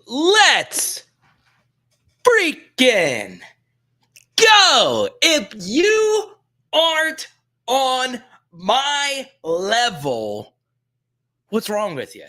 Let's freaking go. If you aren't on my level, what's wrong with you?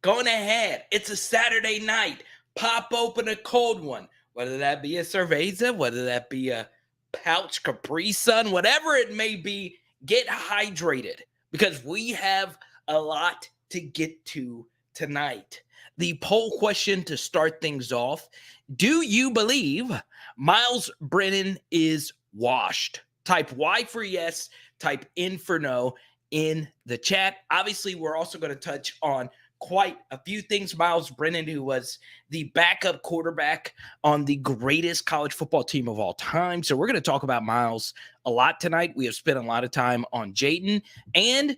Going ahead. It's a Saturday night. Pop open a cold one, whether that be a cerveza, whether that be a pouch Capri Sun, whatever it may be. Get hydrated because we have a lot to get to tonight. The poll question to start things off: do you believe Myles Brennan is washed? Type Y for yes, type N for no in the chat. Obviously, we're also going to touch on quite a few things. Myles Brennan, who was the backup quarterback on the greatest college football team of all time. So we're going to talk about Myles a lot tonight. We have spent a lot of time on Jayden. And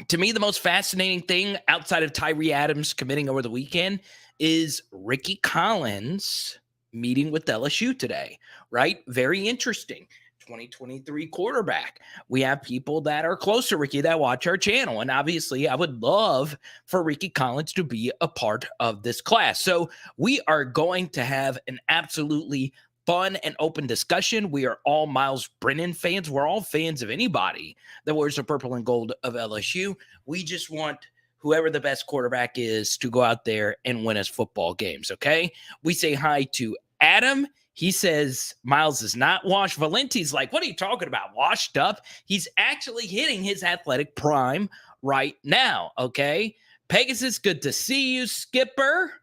to me, the most fascinating thing outside of Tyree Adams committing over the weekend is Rickie Collins meeting with LSU today, right? Very interesting. 2023 quarterback. We have people that are close to Rickie that watch our channel. And obviously, I would love for Rickie Collins to be a part of this class. So we are going to have an absolutely fun and open discussion. We are all Myles Brennan fans. We're all fans of anybody that wears the purple and gold of LSU. We just want whoever the best quarterback is to go out there and win us football games, okay? We say hi to Adam. He says Myles is not washed. Valenti's like, what are you talking about? Washed up? He's actually hitting his athletic prime right now, okay? Pegasus, good to see you. Skipper,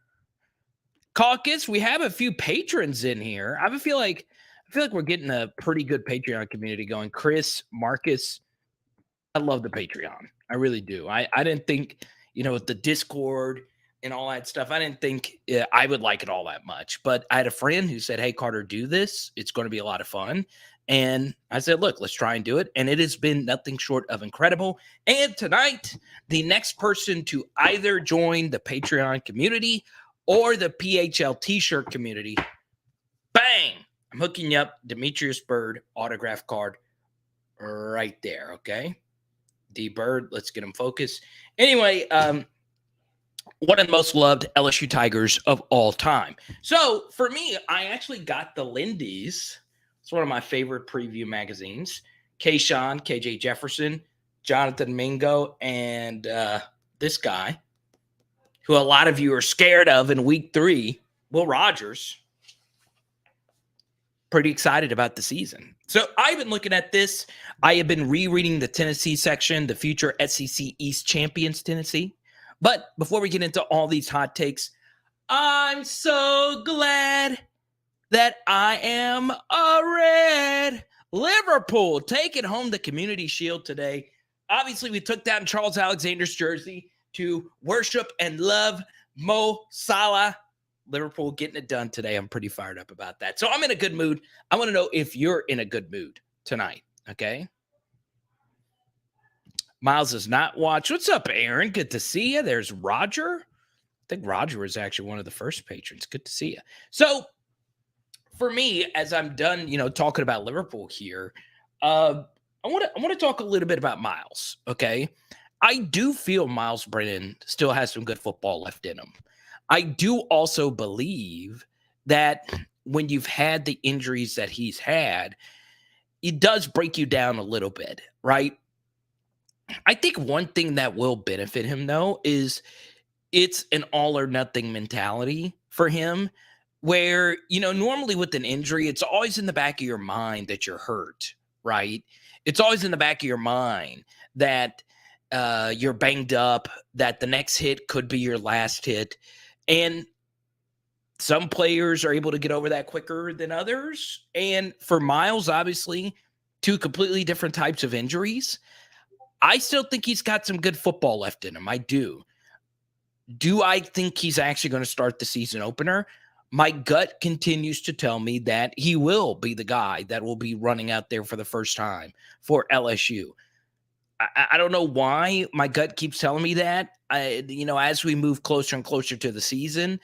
Caucus, we have a few patrons in here. I feel like we're getting a pretty good Patreon community going. Chris, Marcus, I love the Patreon. I really do. I didn't think, with the Discord and all that stuff, I didn't think I would like it all that much. But I had a friend who said, hey, Carter, do this. It's going to be a lot of fun. And I said, look, let's try and do it. And it has been nothing short of incredible. And tonight, the next person to either join the Patreon community or the PHL t-shirt community, bang, I'm hooking you up. Demetrius Bird autograph card right there, okay? D Bird, let's get him focused. Anyway, one of the most loved LSU Tigers of all time. So for me, I actually got the Lindy's. It's one of my favorite preview magazines. Kayshawn, KJ Jefferson, Jonathan Mingo, and this guy, who a lot of you are scared of in week 3, Will Rogers. Pretty excited about the season. So I've been looking at this. I have been rereading the Tennessee section, the future SEC East champions, Tennessee. But before we get into all these hot takes, I'm so glad that I am a Red. Liverpool taking home the Community Shield today. Obviously, we took down Charles Alexander's jersey to worship and love Mo Salah. Liverpool getting it done today. I'm pretty fired up about that. So I'm in a good mood. I want to know if you're in a good mood tonight, okay? Myles does not watch. What's up, Aaron? Good to see you. There's Roger. I think Roger was actually one of the first patrons. Good to see you. So for me, as I'm done, talking about Liverpool here, I want to talk a little bit about Myles, okay? I do feel Myles Brennan still has some good football left in him. I do also believe that when you've had the injuries that he's had, it does break you down a little bit, right? I think one thing that will benefit him, though, is it's an all or nothing mentality for him where, normally with an injury, it's always in the back of your mind that you're hurt, right? It's always in the back of your mind that you're banged up, that the next hit could be your last hit. And some players are able to get over that quicker than others. And for Myles, obviously, 2 completely different types of injuries. I still think he's got some good football left in him. I do. Do I think he's actually going to start the season opener? My gut continues to tell me that he will be the guy that will be running out there for the first time for LSU. I don't know why my gut keeps telling me that. As we move closer and closer to the season,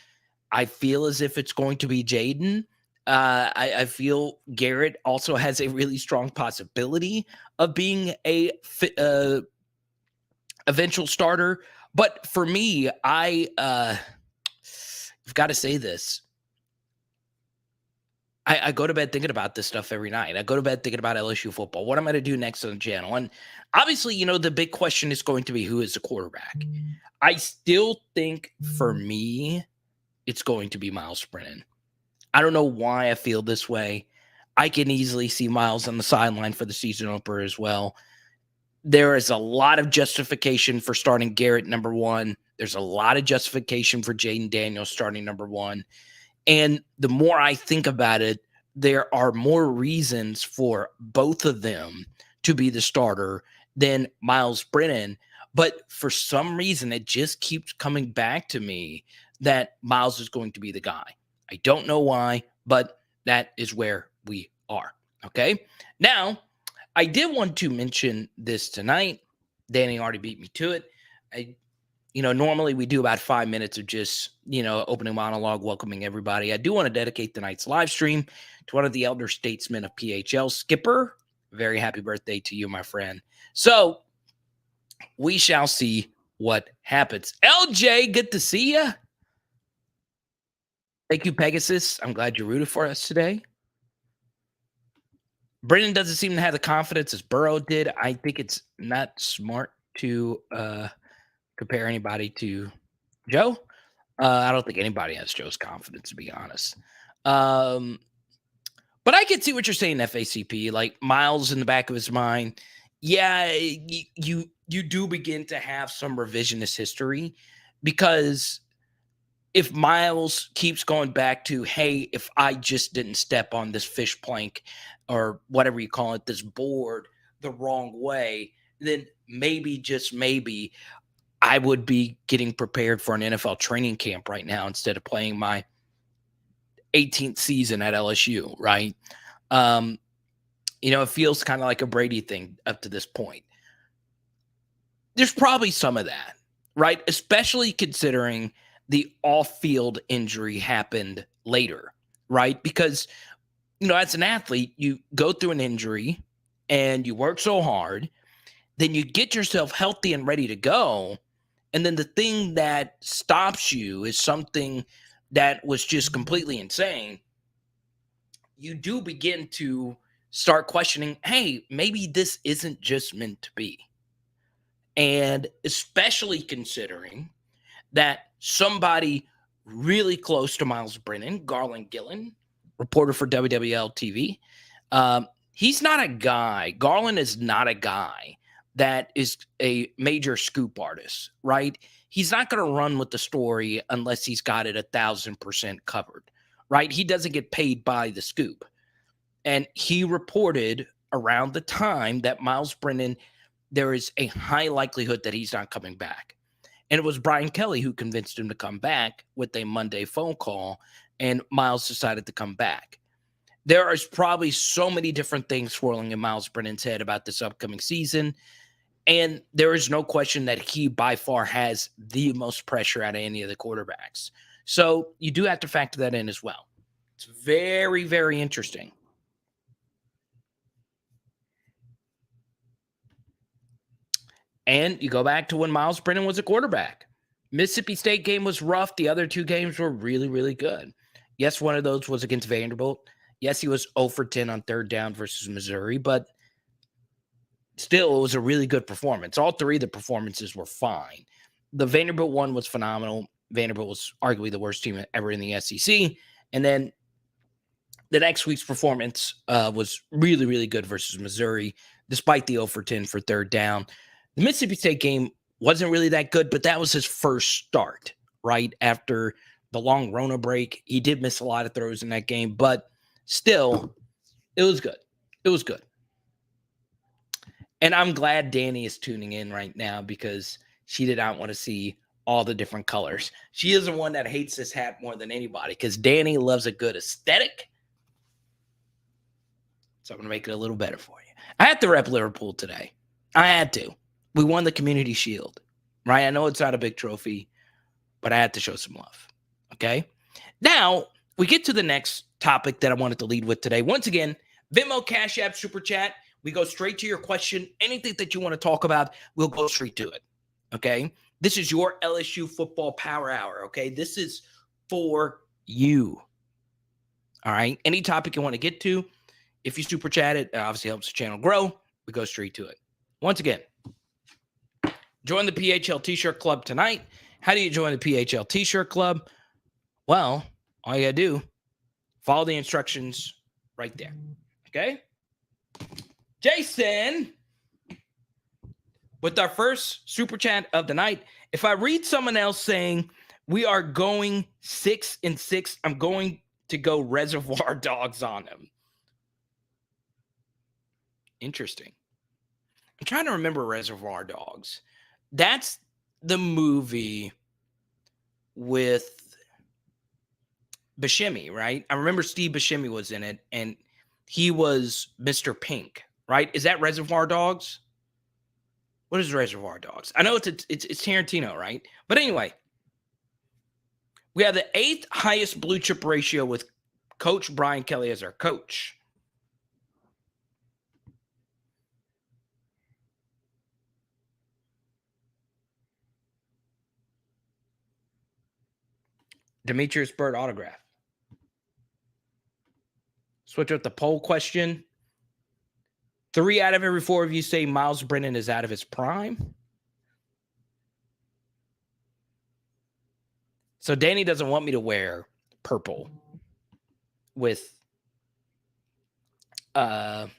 I feel as if it's going to be Jayden. I feel Garrett also has a really strong possibility of being a eventual starter. But for me, I I've got to say this. I go to bed thinking about this stuff every night. I go to bed thinking about LSU football. What am I going to do next on the channel? And obviously, the big question is going to be who is the quarterback. I still think for me, it's going to be MYLES BRENNAN. I don't know why I feel this way. I can easily see Myles on the sideline for the season opener as well. There is a lot of justification for starting Garrett number one. There's a lot of justification for Jaden Daniels starting number one. And the more I think about it, there are more reasons for both of them to be the starter than MYLES BRENNAN. But for some reason, it just keeps coming back to me that Myles is going to be the guy. I don't know why, but that is where we are. Okay. Now, I did want to mention this tonight. Danny already beat me to it. Normally we do about 5 minutes of just, opening monologue, welcoming everybody. I do want to dedicate tonight's live stream to one of the elder statesmen of PHL, Skipper. Very happy birthday to you, my friend. So we shall see what happens. LJ, good to see you. Thank you, Pegasus. I'm glad you rooted for us today. Brennan doesn't seem to have the confidence as Burrow did. I think it's not smart to compare anybody to Joe. I don't think anybody has Joe's confidence, to be honest. But I can see what you're saying, FACP. Like Myles in the back of his mind. Yeah, you do begin to have some revisionist history because if Myles keeps going back to, hey, if I just didn't step on this fish plank or whatever you call it, this board the wrong way, then maybe, just maybe, I would be getting prepared for an NFL training camp right now instead of playing my 18th season at LSU, right? It feels kind of like a Brady thing up to this point. There's probably some of that, right? Especially considering the off-field injury happened later, right? Because, as an athlete, you go through an injury and you work so hard, then you get yourself healthy and ready to go. And then the thing that stops you is something that was just completely insane. You do begin to start questioning, hey, maybe this isn't just meant to be. And especially considering that somebody really close to MYLES BRENNAN, Garland Gillen, reporter for WWL TV, he's not a guy. Garland is not a guy that is a major scoop artist, right? He's not going to run with the story unless he's got it 1,000% covered, right? He doesn't get paid by the scoop. And he reported around the time that MYLES BRENNAN, there is a high likelihood that he's not coming back. And it was Brian Kelly who convinced him to come back with a Monday phone call, and Myles decided to come back. There is probably so many different things swirling in MYLES BRENNAN's head about this upcoming season, and there is no question that he by far has the most pressure out of any of the quarterbacks. So you do have to factor that in as well. It's very, very interesting. And you go back to when MYLES BRENNAN was a quarterback. Mississippi State game was rough. The other two games were really, really good. Yes, one of those was against Vanderbilt. Yes, he was 0 for 10 on third down versus Missouri, but still, it was a really good performance. All three of the performances were fine. The Vanderbilt one was phenomenal. Vanderbilt was arguably the worst team ever in the SEC. And then the next week's performance was really, really good versus Missouri, despite the 0 for 10 for third down. The Mississippi State game wasn't really that good, but that was his first start, right? After the long Rona break. He did miss a lot of throws in that game, but still, it was good. It was good. And I'm glad Danny is tuning in right now because she did not want to see all the different colors. She is the one that hates this hat more than anybody because Danny loves a good aesthetic. So I'm going to make it a little better for you. I had to rep Liverpool today. I had to. We won the Community Shield, right? I know it's not a big trophy, but I had to show some love, okay? Now, we get to the next topic that I wanted to lead with today. Once again, Venmo, Cash App, Super Chat. We go straight to your question. Anything that you want to talk about, we'll go straight to it, okay? This is your LSU football power hour, okay? This is for you. All right. Any topic you want to get to, if you super chat it obviously helps the channel grow. We go straight to it. Once again, join the PHL T-shirt club tonight. How do you join the PHL T-shirt club? Well, all you got to do, follow the instructions right there. Okay? Jason, with our first super chat of the night, if I read someone else saying we are going 6-6, I'm going to go Reservoir Dogs on them. Interesting. I'm trying to remember Reservoir Dogs. That's the movie with Buscemi, right? I remember Steve Buscemi was in it, and he was Mr. Pink, right? Is that Reservoir Dogs? What is Reservoir Dogs? I know it's Tarantino, right? But anyway, we have the 8th highest blue chip ratio with Coach Brian Kelly as our coach. Demetrius Bird autograph. Switch up the poll question. 3 out of every 4 of you say Myles Brennan is out of his prime. So Danny doesn't want me to wear purple with the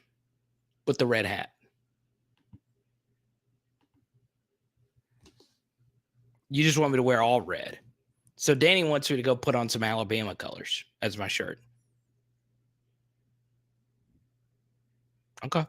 red hat. You just want me to wear all red. So Danny wants me to go put on some Alabama colors as my shirt. Okay.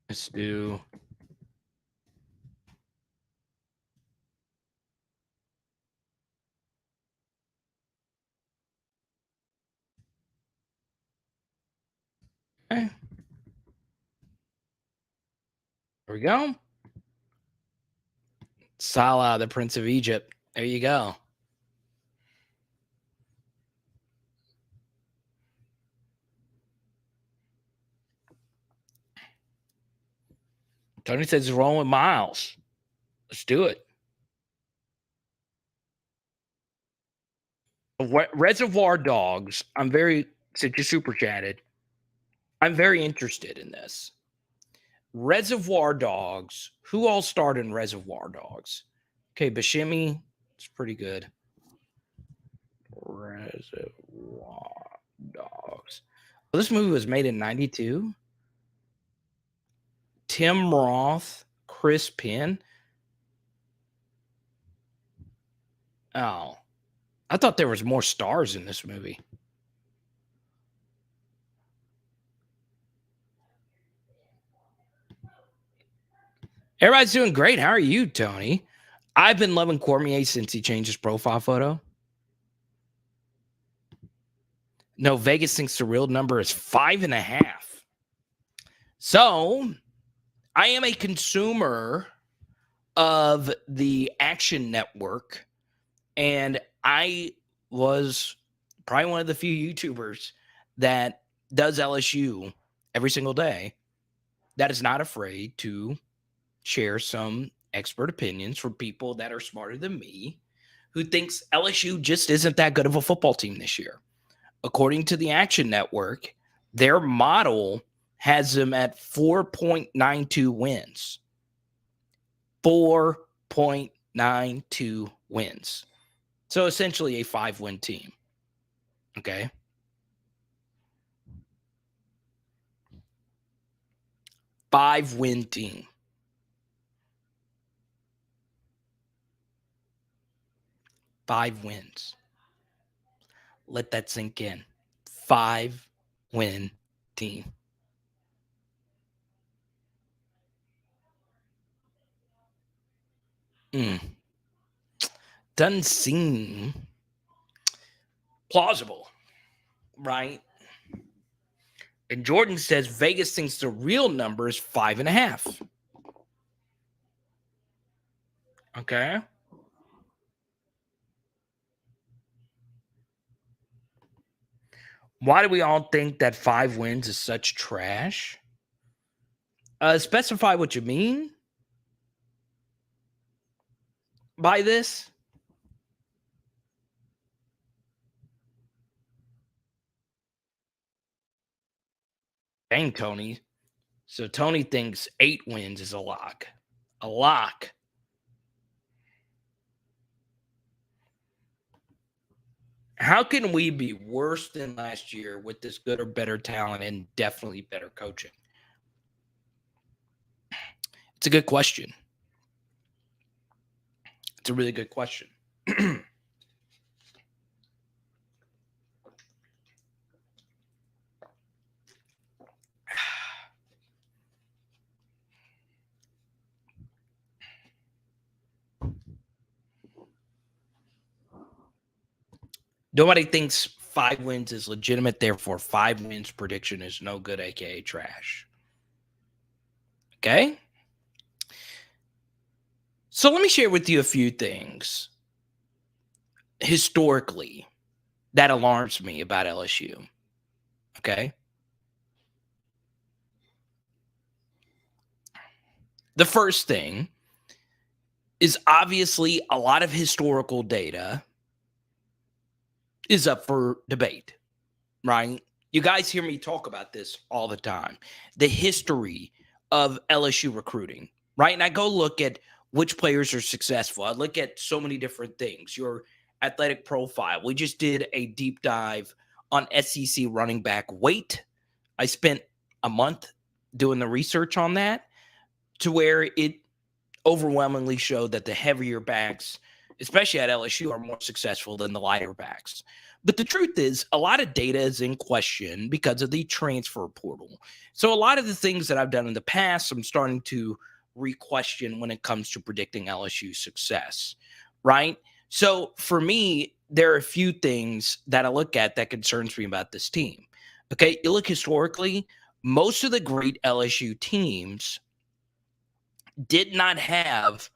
Let's do. Okay. There we go. Salah, the Prince of Egypt. There you go. Tony says he's rolling with Miles. Let's do it. Reservoir Dogs. Since you super chatted, I'm very interested in this. Reservoir Dogs. Who all starred in Reservoir Dogs? Okay, Buscemi. It's pretty good. Reservoir Dogs. Well, this movie was made in 92. Tim Roth, Chris Penn. Oh, I thought there was more stars in this movie. Everybody's doing great. How are you, Tony? I've been loving Cormier since he changed his profile photo. No, Vegas thinks the real number is 5.5. So I am a consumer of the Action Network, and I was probably one of the few YouTubers that does LSU every single day that is not afraid to share some expert opinions from people that are smarter than me, who thinks LSU just isn't that good of a football team this year. According to the Action Network, their model has them at 4.92 wins. 4.92 wins. So essentially a 5-win team. Okay. Five-win team. 5 wins. Let that sink in. 5-win team. Doesn't seem plausible, right? And Jordan says Vegas thinks the real number is 5.5. Okay. Why do we all think that 5 wins is such trash? Specify what you mean by this. Dang, Tony. So Tony thinks 8 wins is a lock. A lock. How can we be worse than last year with this good or better talent and definitely better coaching? It's a good question. It's a really good question. Nobody thinks 5 wins is legitimate. Therefore, 5 wins prediction is no good, aka trash. Okay. So let me share with you a few things historically that alarms me about LSU. Okay. The first thing is obviously a lot of historical data is up for debate, right? You guys hear me talk about this all the time. The history of LSU recruiting, right? And I go look at which players are successful. I look at so many different things. Your athletic profile. We just did a deep dive on SEC running back weight. I spent a month doing the research on that to where it overwhelmingly showed that the heavier backs, especially at LSU, are more successful than the lighter backs. But the truth is, a lot of data is in question because of the transfer portal. So a lot of the things that I've done in the past, I'm starting to re-question when it comes to predicting LSU success, right? So for me, there are a few things that I look at that concerns me about this team. Okay, you look historically, most of the great LSU teams did not have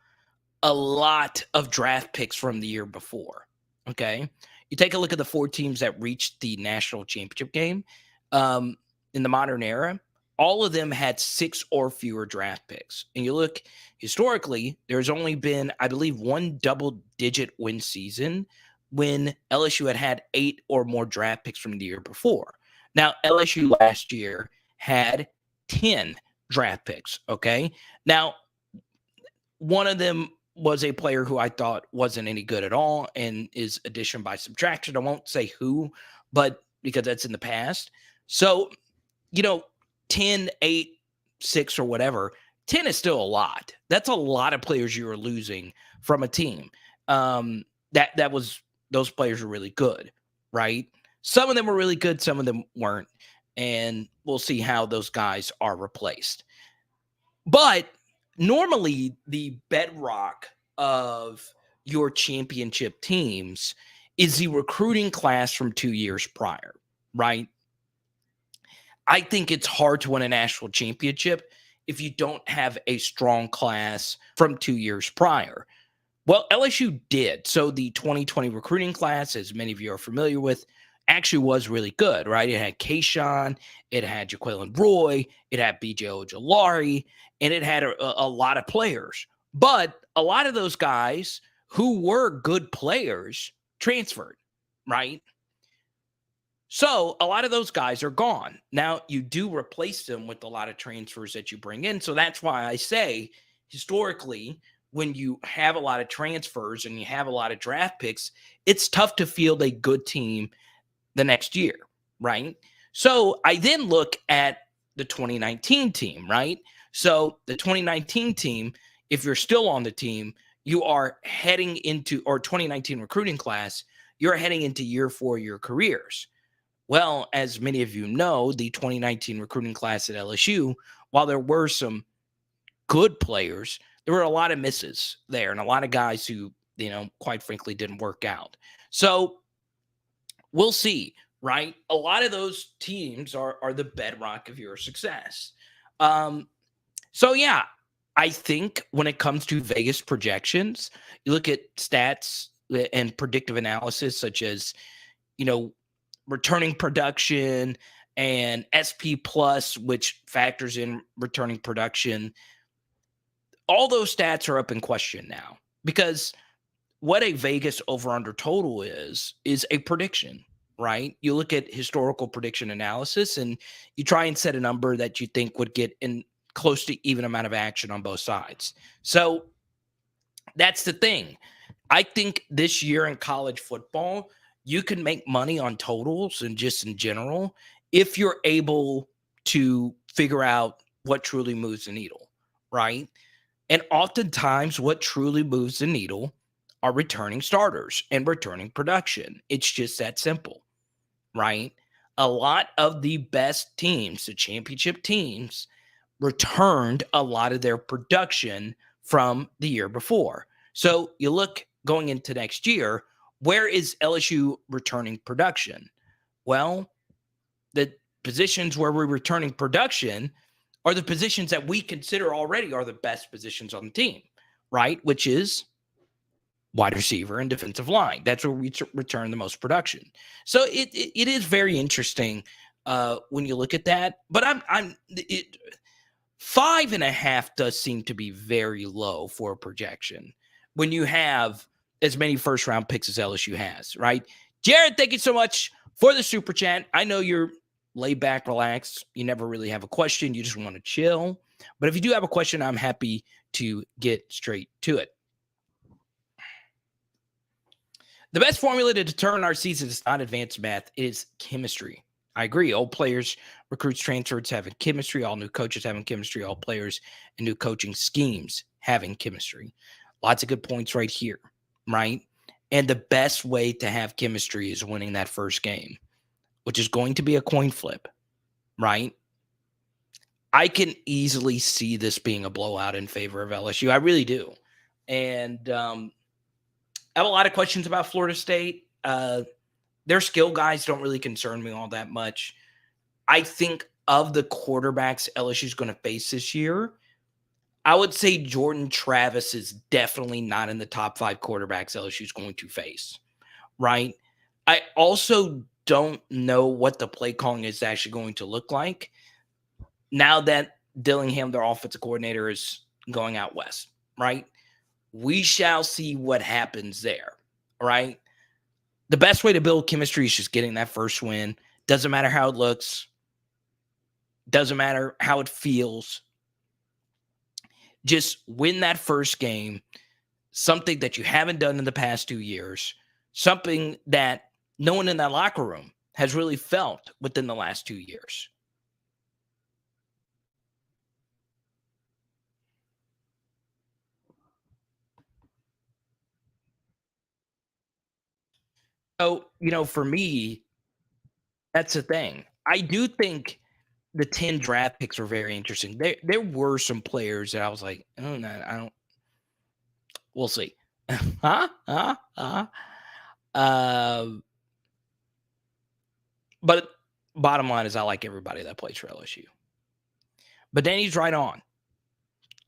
a lot of draft picks from the year before. Okay. You take a look at the 4 teams that reached the national championship game in the modern era. All of them had 6 or fewer draft picks. And you look historically, there's only been, I believe, 1 double-digit win season when LSU had 8 or more draft picks from the year before. Now, LSU last year had 10 draft picks. Okay. Now, one of them was a player who I thought wasn't any good at all and is addition by subtraction. I won't say who, but because that's in the past. So, 10, 8, 6, or whatever, 10 is still a lot. That's a lot of players you are losing from a team. Those players are really good, right? Some of them were really good, some of them weren't. And we'll see how those guys are replaced. But normally the bedrock of your championship teams is the recruiting class from 2 years prior, right? I think it's hard to win a national championship if you don't have a strong class from 2 years prior. Well, LSU did. So the 2020 recruiting class, as many of you are familiar with, actually was really good, right? It had Kayshawn, it had Jaquelin Roy, it had BJ Ojolari, and it had a lot of players. But a lot of those guys who were good players transferred, right? So a lot of those guys are gone. Now you do replace them with a lot of transfers that you bring in. So that's why I say historically, when you have a lot of transfers and you have a lot of draft picks, it's tough to field a good team the next year, right? So I then look at the 2019 team, right? So the 2019 team, if you're still on the team, you are heading into, or 2019 recruiting class, you're heading into year 4 of your careers. Well, as many of you know, the 2019 recruiting class at LSU, while there were some good players, there were a lot of misses there and a lot of guys who, quite frankly, didn't work out. So we'll see, right? A lot of those teams are the bedrock of your success. So yeah, I think when it comes to Vegas projections, you look at stats and predictive analysis, such as, returning production and SP plus, which factors in returning production. All those stats are up in question now because what a Vegas over under total is a prediction, right? You look at historical prediction analysis and you try and set a number that you think would get in close to even amount of action on both sides. So that's the thing. I think this year in college football, you can make money on totals and just in general if you're able to figure out what truly moves the needle, right? And oftentimes, what truly moves the needle are returning starters and returning production. It's just that simple, right? A lot of the best teams, the championship teams, returned a lot of their production from the year before. So you look going into next year, where is LSU returning production? Well, the positions where we're returning production are the positions that we consider already are the best positions on the team, right? Which is wide receiver and defensive line. That's where we return the most production. So it is very interesting when you look at that. But 5.5 does seem to be very low for a projection when you have as many first round picks as LSU has, right? Jared, thank you so much for the super chat. I know you're laid back, relaxed. You never really have a question. You just want to chill. But if you do have a question, I'm happy to get straight to it. The best formula to determine our season is not advanced math, it is chemistry. I agree. Old players, recruits, transfers having chemistry. All new coaches having chemistry. All players and new coaching schemes having chemistry. Lots of good points right here, right? And the best way to have chemistry is winning that first game, which is going to be a coin flip, right? I can easily see this being a blowout in favor of LSU. I really do. And I have a lot of questions about Florida State. Their skill guys don't really concern me all that much. I think of the quarterbacks LSU is going to face this year, I would say Jordan Travis is definitely not in the top 5 quarterbacks LSU is going to face, right? I also don't know what the play calling is actually going to look like now that Dillingham, their offensive coordinator, is going out west, right? We shall see what happens there, right? The best way to build chemistry is just getting that first win. Doesn't matter how it looks. Doesn't matter how it feels. Just win that first game, something that you haven't done in the past 2 years, something that no one in that locker room has really felt within the last 2 years. So, for me, that's the thing. I do think the 10 draft picks were very interesting. There were some players that I was like, oh, no, I don't. We'll see. But bottom line is I like everybody that plays for LSU. But then he's right on.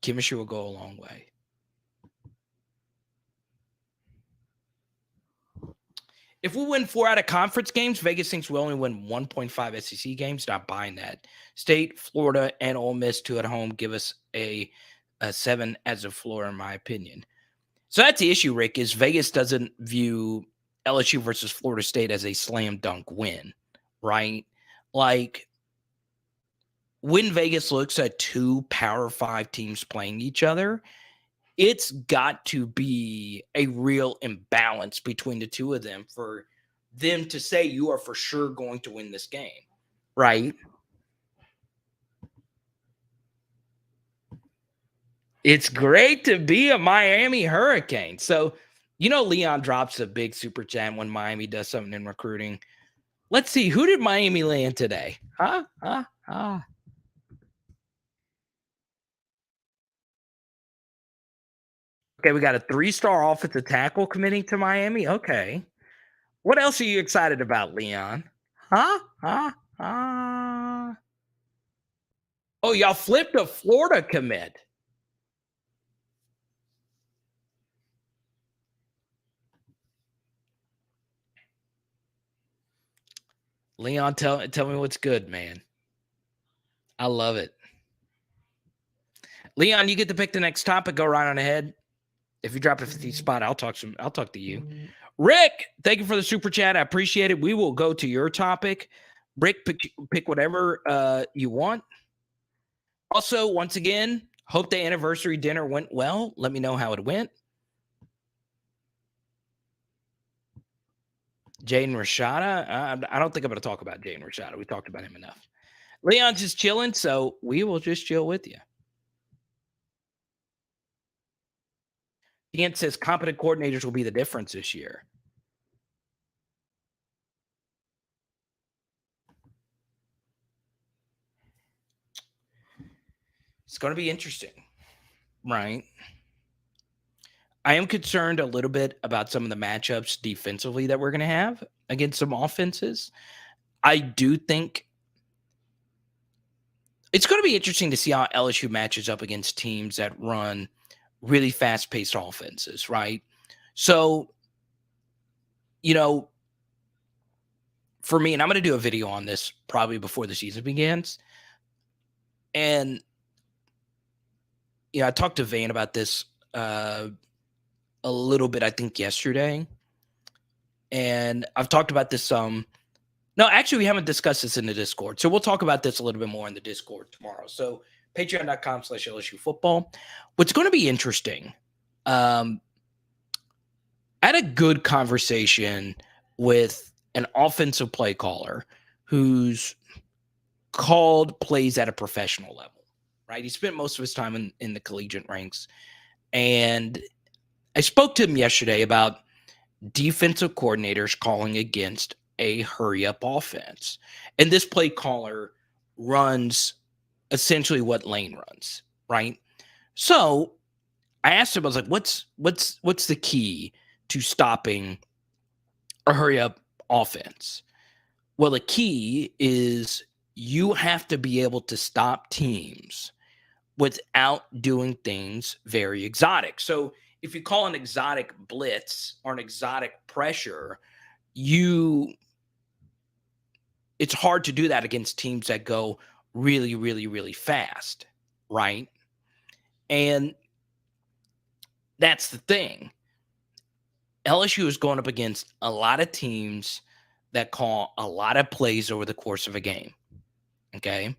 Chemistry will go a long way. If we win 4 out of conference games, Vegas thinks we only win 1.5 SEC games. Not buying that. State, Florida, and Ole Miss 2 at home give us a 7 as a floor, in my opinion. So that's the issue, Rick, is Vegas doesn't view LSU versus Florida State as a slam dunk win, right? Like, when Vegas looks at 2 Power 5 teams playing each other, it's got to be a real imbalance between the 2 of them for them to say you are for sure going to win this game, right? It's great to be a Miami Hurricane. So, Leon drops a big super chat when Miami does something in recruiting. Let's see. Who did Miami land today? Okay, we got a 3-star offensive tackle committing to Miami. Okay. What else are you excited about, Leon? Huh? Huh? Huh? Oh, y'all flipped a Florida commit. Leon, tell me what's good, man. I love it. Leon, you get to pick the next topic. Go right on ahead. If you drop a 50 spot, I'll talk to you. Rick, thank you for the super chat. I appreciate it. We will go to your topic. Rick, pick whatever you want. Also, once again, hope the anniversary dinner went well. Let me know how it went. Jaden Rashada. I don't think I'm going to talk about Jaden Rashada. We talked about him enough. Leon's just chilling, so we will just chill with you. Ian says competent coordinators will be the difference this year. It's going to be interesting, right? I am concerned a little bit about some of the matchups defensively that we're going to have against some offenses. I do think it's going to be interesting to see how LSU matches up against teams that run really fast-paced offenses, right? So, for me, and I'm going to do a video on this probably before the season begins. And, I talked to Vane about this a little bit, I think, yesterday. And I've talked about this some. No, actually, we haven't discussed this in the Discord. So we'll talk about this a little bit more in the Discord tomorrow. So patreon.com/LSU football. What's going to be interesting, I had a good conversation with an offensive play caller who's called plays at a professional level, right? He spent most of his time in the collegiate ranks. And I spoke to him yesterday about defensive coordinators calling against a hurry-up offense. And this play caller runs essentially what Lane runs, right? So I asked him, I was like, what's the key to stopping a hurry-up offense? Well, the key is you have to be able to stop teams without doing things very exotic. So if you call an exotic blitz or an exotic pressure, it's hard to do that against teams that go really, really, really fast, right? And that's the thing. LSU is going up against a lot of teams that call a lot of plays over the course of a game, okay?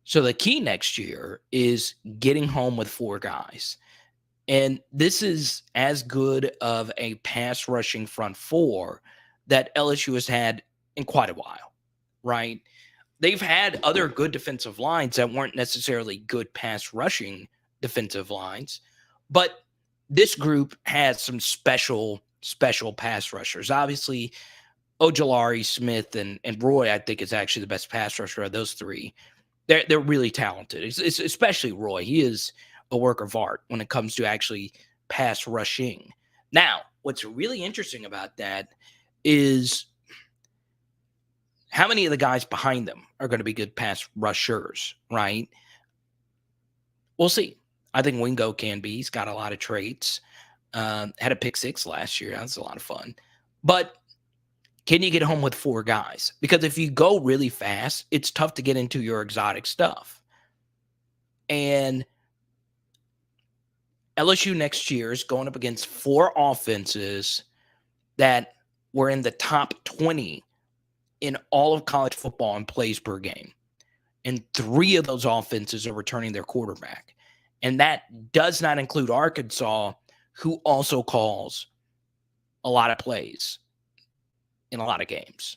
So the key next year is getting home with 4 guys. And this is as good of a pass rushing front 4 that LSU has had in quite a while, right? They've had other good defensive lines that weren't necessarily good pass rushing defensive lines, but this group has some special pass rushers. Obviously, Ojulari, Smith, and Roy, I think, is actually the best pass rusher of those 3. They're really talented. It's especially Roy. He is a work of art when it comes to actually pass rushing. Now, what's really interesting about that is how many of the guys behind them are going to be good pass rushers, right? We'll see. I think Wingo can be. He's got a lot of traits. Had a pick 6 last year. That's a lot of fun. But can you get home with 4 guys? Because if you go really fast, it's tough to get into your exotic stuff. And LSU next year is going up against 4 offenses that were in the top 20 in all of college football in plays per game. And 3 of those offenses are returning their quarterback. And that does not include Arkansas, who also calls a lot of plays in a lot of games.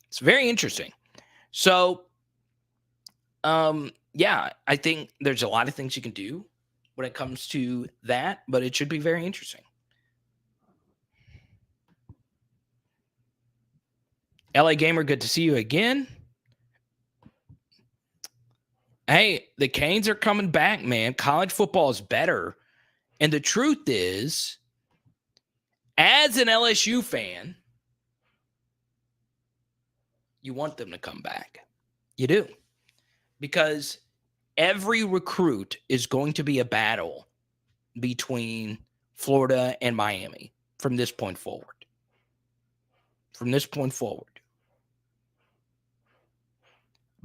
It's very interesting. So, yeah, I think there's a lot of things you can do when it comes to that, but it should be very interesting. LA Gamer, good to see you again. Hey, the Canes are coming back, man. College football is better. And the truth is, as an LSU fan, you want them to come back. You do. Because every recruit is going to be a battle between Florida and Miami from this point forward. From this point forward.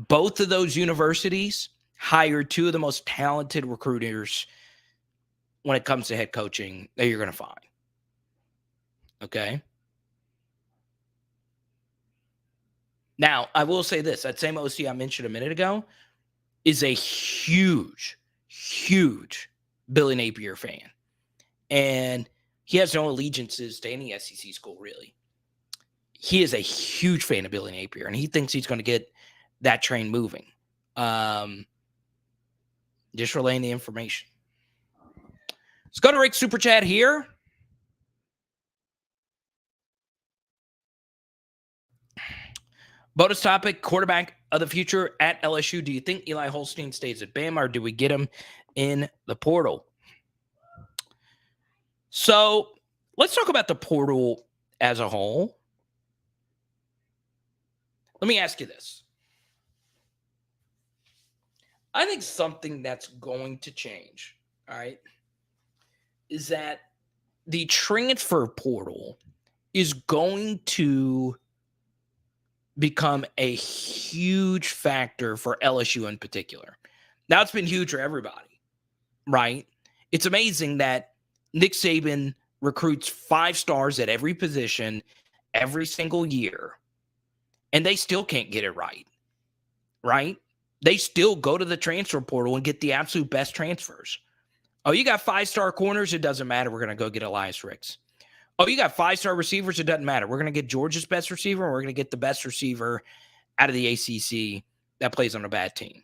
Both of those universities hired two of the most talented recruiters when it comes to head coaching that you're going to find. Okay? Now, I will say this. That same OC I mentioned a minute ago is a huge, huge Billy Napier fan. And he has no allegiances to any SEC school, really. He is a huge fan of Billy Napier, and he thinks he's going to get that train moving. Just relaying the information. Let's go to Rick's Super Chat here. Bonus topic, quarterback of the future at LSU. Do you think Eli Holstein stays at Bama, or do we get him in the portal? So let's talk about the portal as a whole. Let me ask you this. I think something that's going to change, all right, is that the transfer portal is going to become a huge factor for LSU in particular. Now, it's been huge for everybody, right? It's amazing that Nick Saban recruits 5 stars at every position every single year, and they still can't get it right, right? They still go to the transfer portal and get the absolute best transfers. Oh, you got 5-star corners? It doesn't matter. We're going to go get Elias Ricks. Oh, you got 5-star receivers? It doesn't matter. We're going to get Georgia's best receiver, and we're going to get the best receiver out of the ACC that plays on a bad team.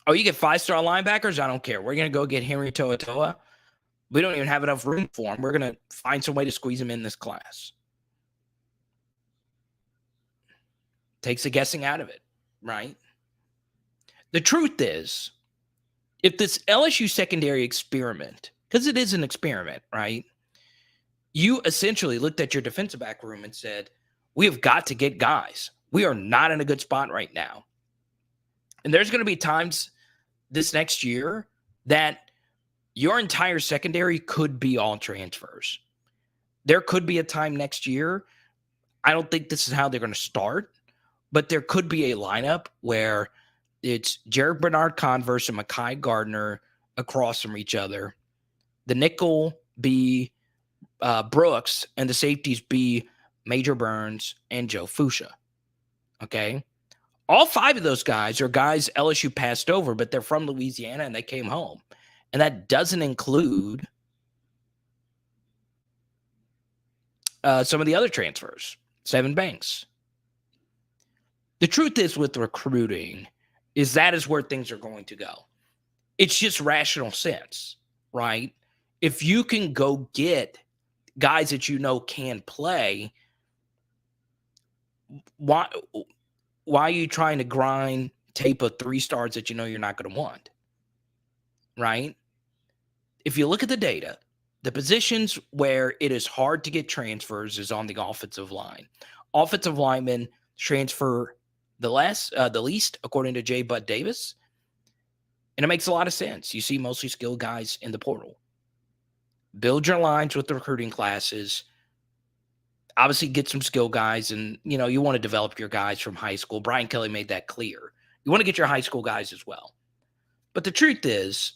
Oh, you get 5-star linebackers? I don't care. We're going to go get Henry To'oTo'o. We don't even have enough room for him. We're going to find some way to squeeze him in this class. Takes the guessing out of it, right? The truth is, if this LSU secondary experiment, because it is an experiment, right? You essentially looked at your defensive back room and said, we have got to get guys. We are not in a good spot right now. And there's going to be times this next year that your entire secondary could be all transfers. There could be a time next year. I don't think this is how they're going to start, but there could be a lineup where it's Jarek Bernard Converse and Mekhi Gardner across from each other. The nickel be Brooks, and the safeties be Major Burns and Joe Fuchsia. Okay? All 5 of those guys are guys LSU passed over, but they're from Louisiana and they came home. And that doesn't include some of the other transfers. Seven Banks. The truth is with recruiting is that is where things are going to go. It's just rational sense, right? If you can go get guys that you know can play, why are you trying to grind tape of 3 stars that you know you're not going to want, right? If you look at the data, the positions where it is hard to get transfers is on the offensive line. Offensive linemen transfer the least, according to J. Bud Davis. And it makes a lot of sense. You see mostly skilled guys in the portal. Build your lines with the recruiting classes. Obviously, get some skill guys. And, you want to develop your guys from high school. Brian Kelly made that clear. You want to get your high school guys as well. But the truth is,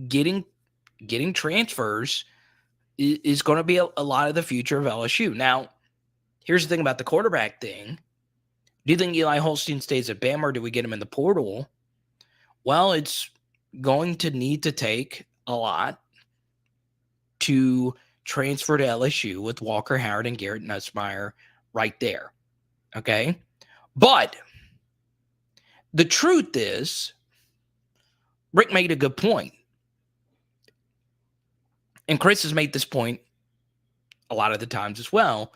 getting transfers is going to be a lot of the future of LSU. Now, here's the thing about the quarterback thing. Do you think Eli Holstein stays at Bama, or do we get him in the portal? Well, it's going to need to take a lot to transfer to LSU with Walker Howard and Garrett Nussmeier right there. Okay? But the truth is, Rick made a good point. And Chris has made this point a lot of the times as well.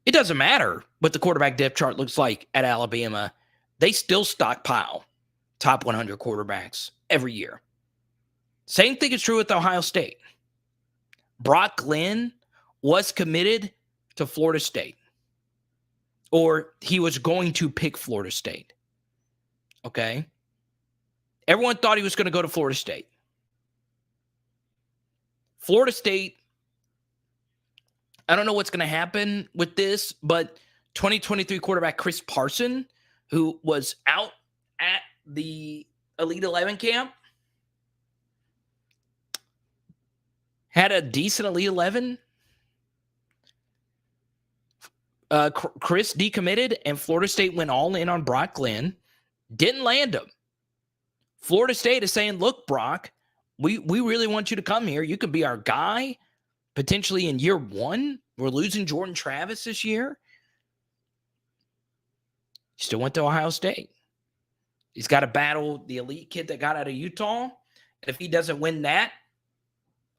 It doesn't matter what the quarterback depth chart looks like at Alabama. They still stockpile top 100 quarterbacks every year. Same thing is true with Ohio State. Brock Glenn was committed to Florida State, or he was going to pick Florida State. Okay? Everyone thought he was going to go to Florida State. Florida State, I don't know what's going to happen with this, but 2023 quarterback Chris Parson, who was out at the Elite 11 camp, had a decent Elite 11. Chris decommitted, and Florida State went all in on Brock Glenn. Didn't land him. Florida State is saying, look, Brock, we really want you to come here. You could be our guy potentially in year one. We're losing Jordan Travis this year. He still went to Ohio State. He's got to battle the elite kid that got out of Utah. And if he doesn't win that,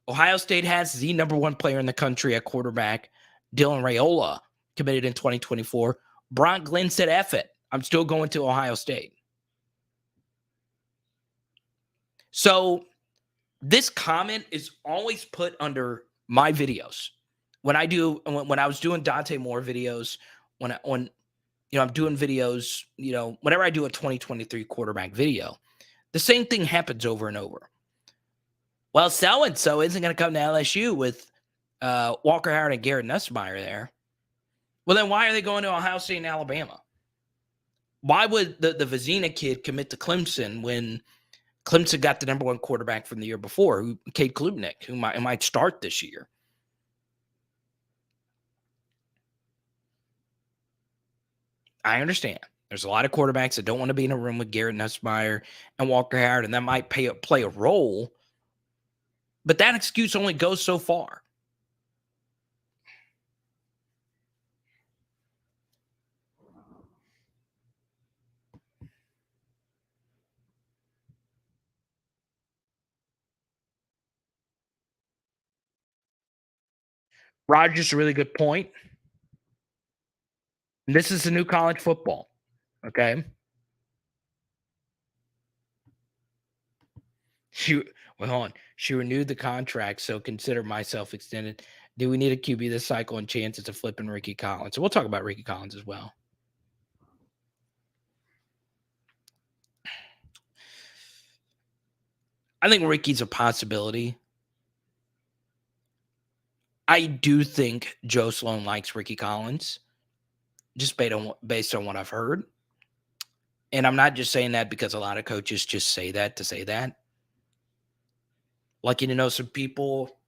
Ohio State has the number one player in the country at quarterback, Dylan Raiola, committed in 2024. Brock Glenn said, F it. I'm still going to Ohio State. So this comment is always put under my videos. When I was doing Dante Moore videos, when I'm doing videos, whenever I do a 2023 quarterback video, the same thing happens over and over. Well, so-and-so isn't going to come to LSU with Walker Howard and Garrett Nussmeier there. Well, then why are they going to Ohio State and Alabama? Why would the Vizina kid commit to Clemson when Clemson got the number one quarterback from the year before, Cade Klubnik, who might start this year? I understand. There's a lot of quarterbacks that don't want to be in a room with Garrett Nussmeier and Walker Howard, and that might play a role. But that excuse only goes so far. Roger's a really good point. This is the new college football, okay? Hold on. She renewed the contract, so consider myself extended. Do we need a QB this cycle and chances of flipping Rickie Collins? So we'll talk about Rickie Collins as well. I think Rickie's a possibility. I do think Joe Sloan likes Rickie Collins, just based on what I've heard. And I'm not just saying that because a lot of coaches just say that to say that. Lucky to know some people,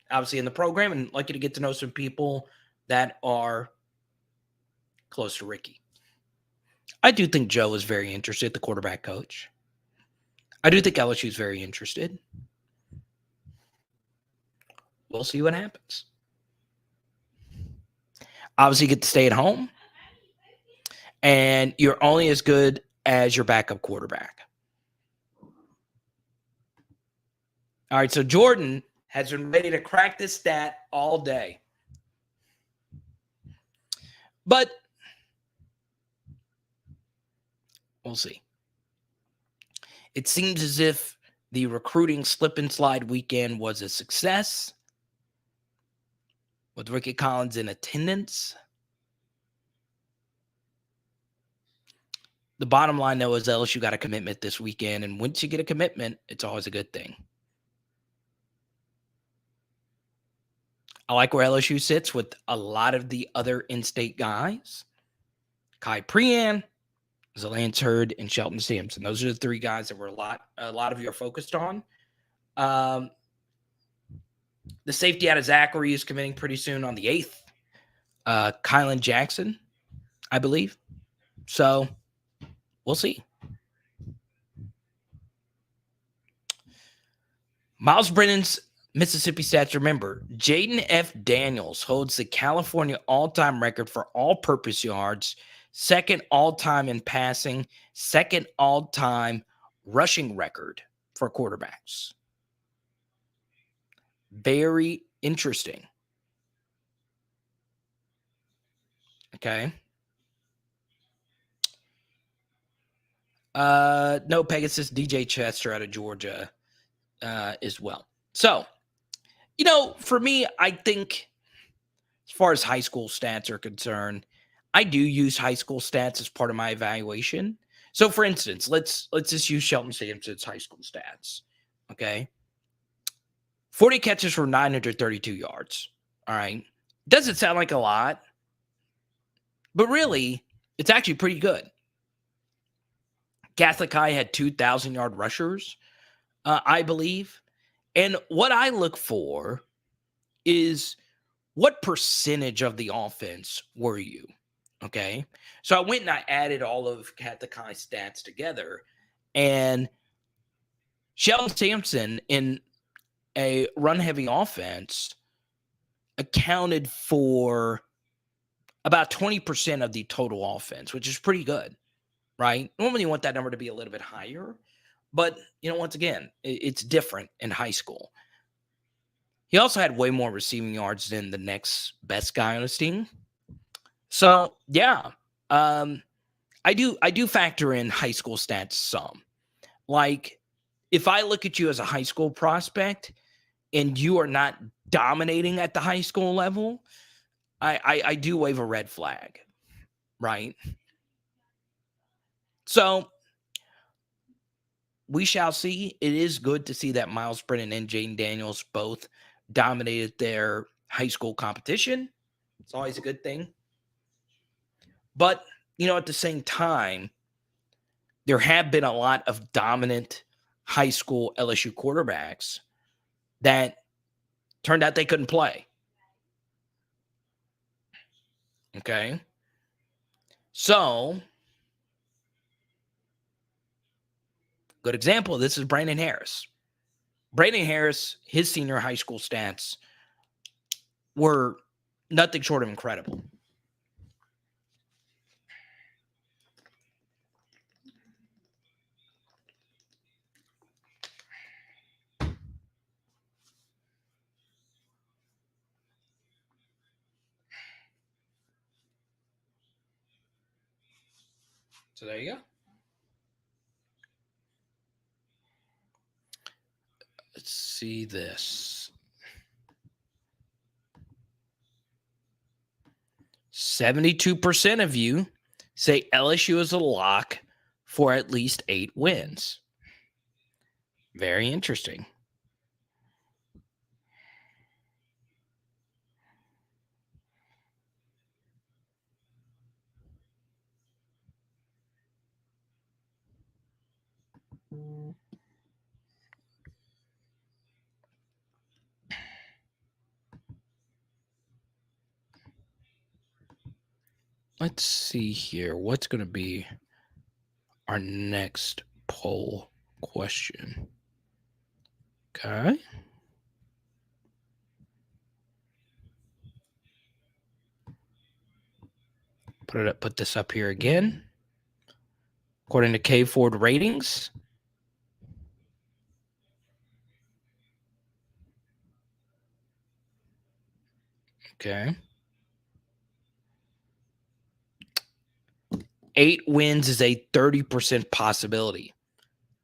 obviously, in the program, and lucky to get to know some people that are close to Rickie. I do think Joe is very interested, the quarterback coach. I do think LSU is very interested. We'll see what happens. Obviously, you get to stay at home, and you're only as good as your backup quarterback. All right, so Jordan has been ready to crack this stat all day. But we'll see. It seems as if the recruiting slip and slide weekend was a success, with Rickie Collins in attendance. The bottom line, though, is LSU got a commitment this weekend, and once you get a commitment, it's always a good thing. I like where LSU sits with a lot of the other in-state guys. Kai Prean, Zalance Hurd, and Shelton Sampson. Those are the three guys that a lot of you are focused on. The safety out of Zachary is committing pretty soon on the 8th. Kylan Jackson, I believe. So we'll see. Myles Brennan's Mississippi stats. Remember, Jaden F. Daniels holds the California all-time record for all-purpose yards, second all-time in passing, second all-time rushing record for quarterbacks. Very interesting. Okay. No, Pegasus, DJ Chester out of Georgia as well. So, for me, I think as far as high school stats are concerned, I do use high school stats as part of my evaluation. So, for instance, let's just use Shelton Sampson's high school stats. Okay, 40 catches for 932 yards. All right, doesn't sound like a lot, but really, it's actually pretty good. Catholic High had 2,000-yard rushers, I believe. And what I look for is what percentage of the offense were you? Okay. So I went and I added all of Catholic High stats together. And Sheldon Sampson in a run heavy offense accounted for about 20% of the total offense, which is pretty good, right? Normally you want that number to be a little bit higher. But, once again, it's different in high school. He also had way more receiving yards than the next best guy on his team. So, yeah, I do factor in high school stats some. Like, if I look at you as a high school prospect and you are not dominating at the high school level, I do wave a red flag, right? So, we shall see. It is good to see that MYLES BRENNAN and Jaden Daniels both dominated their high school competition. It's always a good thing. But, at the same time, there have been a lot of dominant high school LSU quarterbacks that turned out they couldn't play. Okay. So, good example. This is Brandon Harris. Brandon Harris, his senior high school stats were nothing short of incredible. So there you go. Let's see this. 72% of you say LSU is a lock for at least 8 wins. Very interesting. Let's see here. What's going to be our next poll question? Okay. Put this up here again. According to K Ford ratings. Okay. 8 wins is a 30% possibility,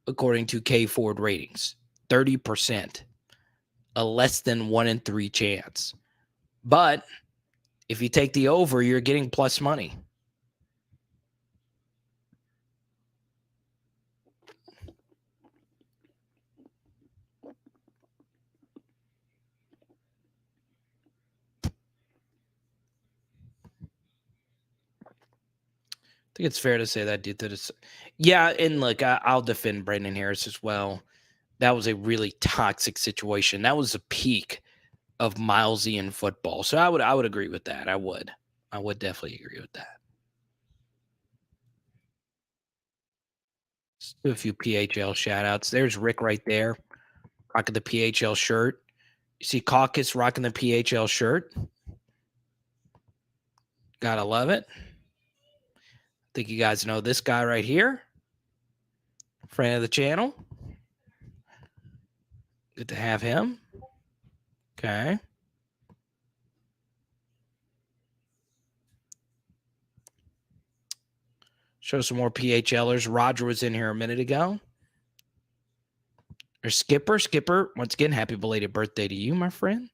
according to K Ford ratings. 30%. A less than 1 in 3 chance. But if you take the over, you're getting plus money. I think it's fair to say that due to this. Yeah, and look, I'll defend Brandon Harris as well. That was a really toxic situation. That was a peak of Milesian football. So I would agree with that. I would definitely agree with that. Let's do a few PHL shout outs. There's Rick right there, rocking the PHL shirt. You see Caucus rocking the PHL shirt. Gotta love it. I think you guys know this guy right here. Friend of the channel. Good to have him. Okay. Show some more PHLers. Roger was in here a minute ago. There's Skipper. Skipper, once again, happy belated birthday to you, my friend.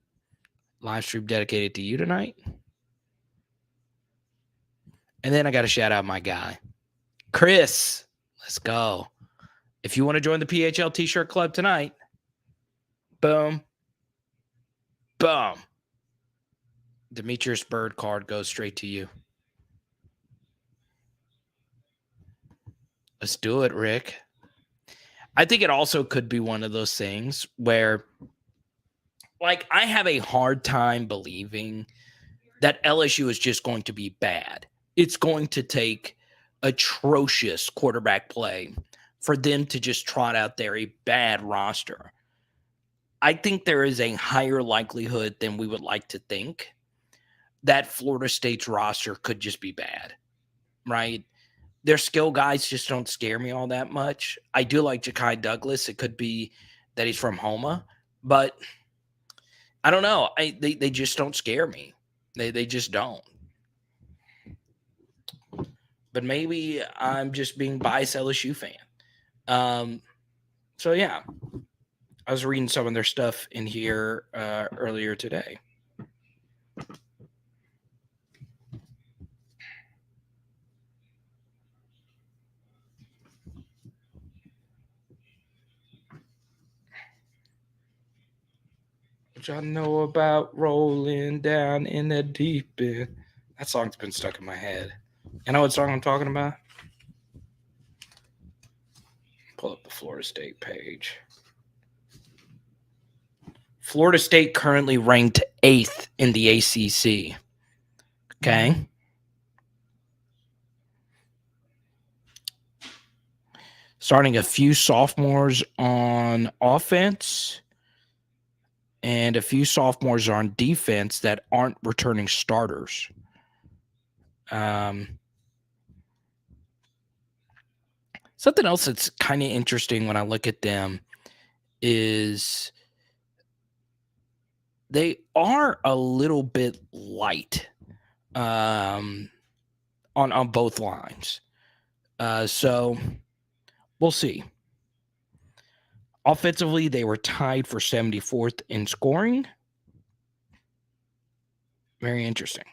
Live stream dedicated to you tonight. And then I got to shout out my guy, Chris. Let's go. If you want to join the PHL T-shirt club tonight, boom, boom. Demetrius Bird card goes straight to you. Let's do it, Rick. I think it also could be one of those things where, like, I have a hard time believing that LSU is just going to be bad. It's going to take atrocious quarterback play for them to just trot out there a bad roster. I think there is a higher likelihood than we would like to think that Florida State's roster could just be bad, right? Their skill guys just don't scare me all that much. I do like Ja'Kai Douglas. It could be that he's from Homa, but I don't know. They just don't scare me. They just don't. But maybe I'm just being biased LSU fan. So yeah, I was reading some of their stuff in here earlier today. Which I know about rolling down in the deep end. That song's been stuck in my head. You know what song I'm talking about? Pull up the Florida State page. Florida State currently ranked 8th in the ACC. Okay. Starting a few sophomores on offense and a few sophomores on defense that aren't returning starters. Something else that's kind of interesting when I look at them is they are a little bit light on both lines. So we'll see. Offensively, they were tied for 74th in scoring. Very interesting.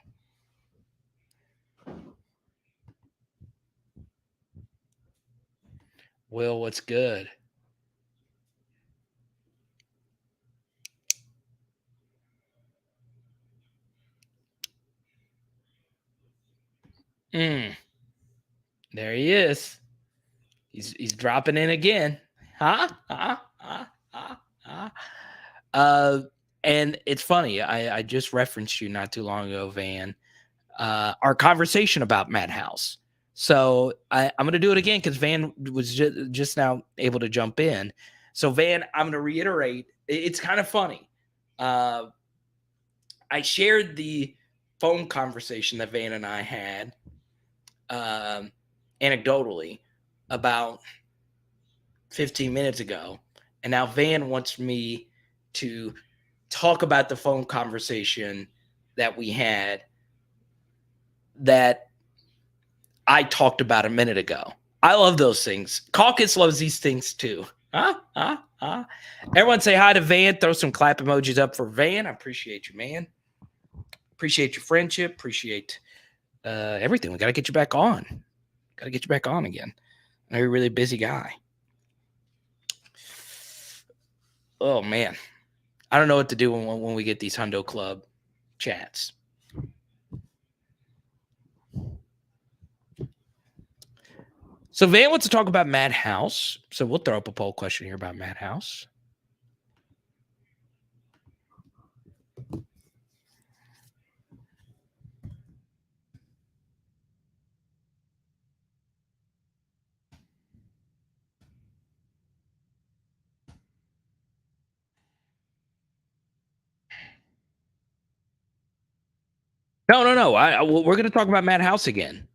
Will, what's good? There he is. He's dropping in again. And it's funny. I just referenced you not too long ago, Van. Our conversation about Matt House. So I'm going to do it again because Van was just now able to jump in. So Van, I'm going to reiterate. It's kind of funny. I shared the phone conversation that Van and I had anecdotally about 15 minutes ago. And now Van wants me to talk about the phone conversation that we had that I talked about a minute ago. I love those things. Caucus loves these things too. Everyone say hi to Van. Throw some clap emojis up for Van. I appreciate you, man. Appreciate your friendship. Appreciate everything. We got to get you back on. Got to get you back on again. I know you're a really busy guy. Oh, man. I don't know what to do when we get these Hundo Club chats. So Van wants to talk about Matt House. So we'll throw up a poll question here about Matt House. No. We're going to talk about Matt House again.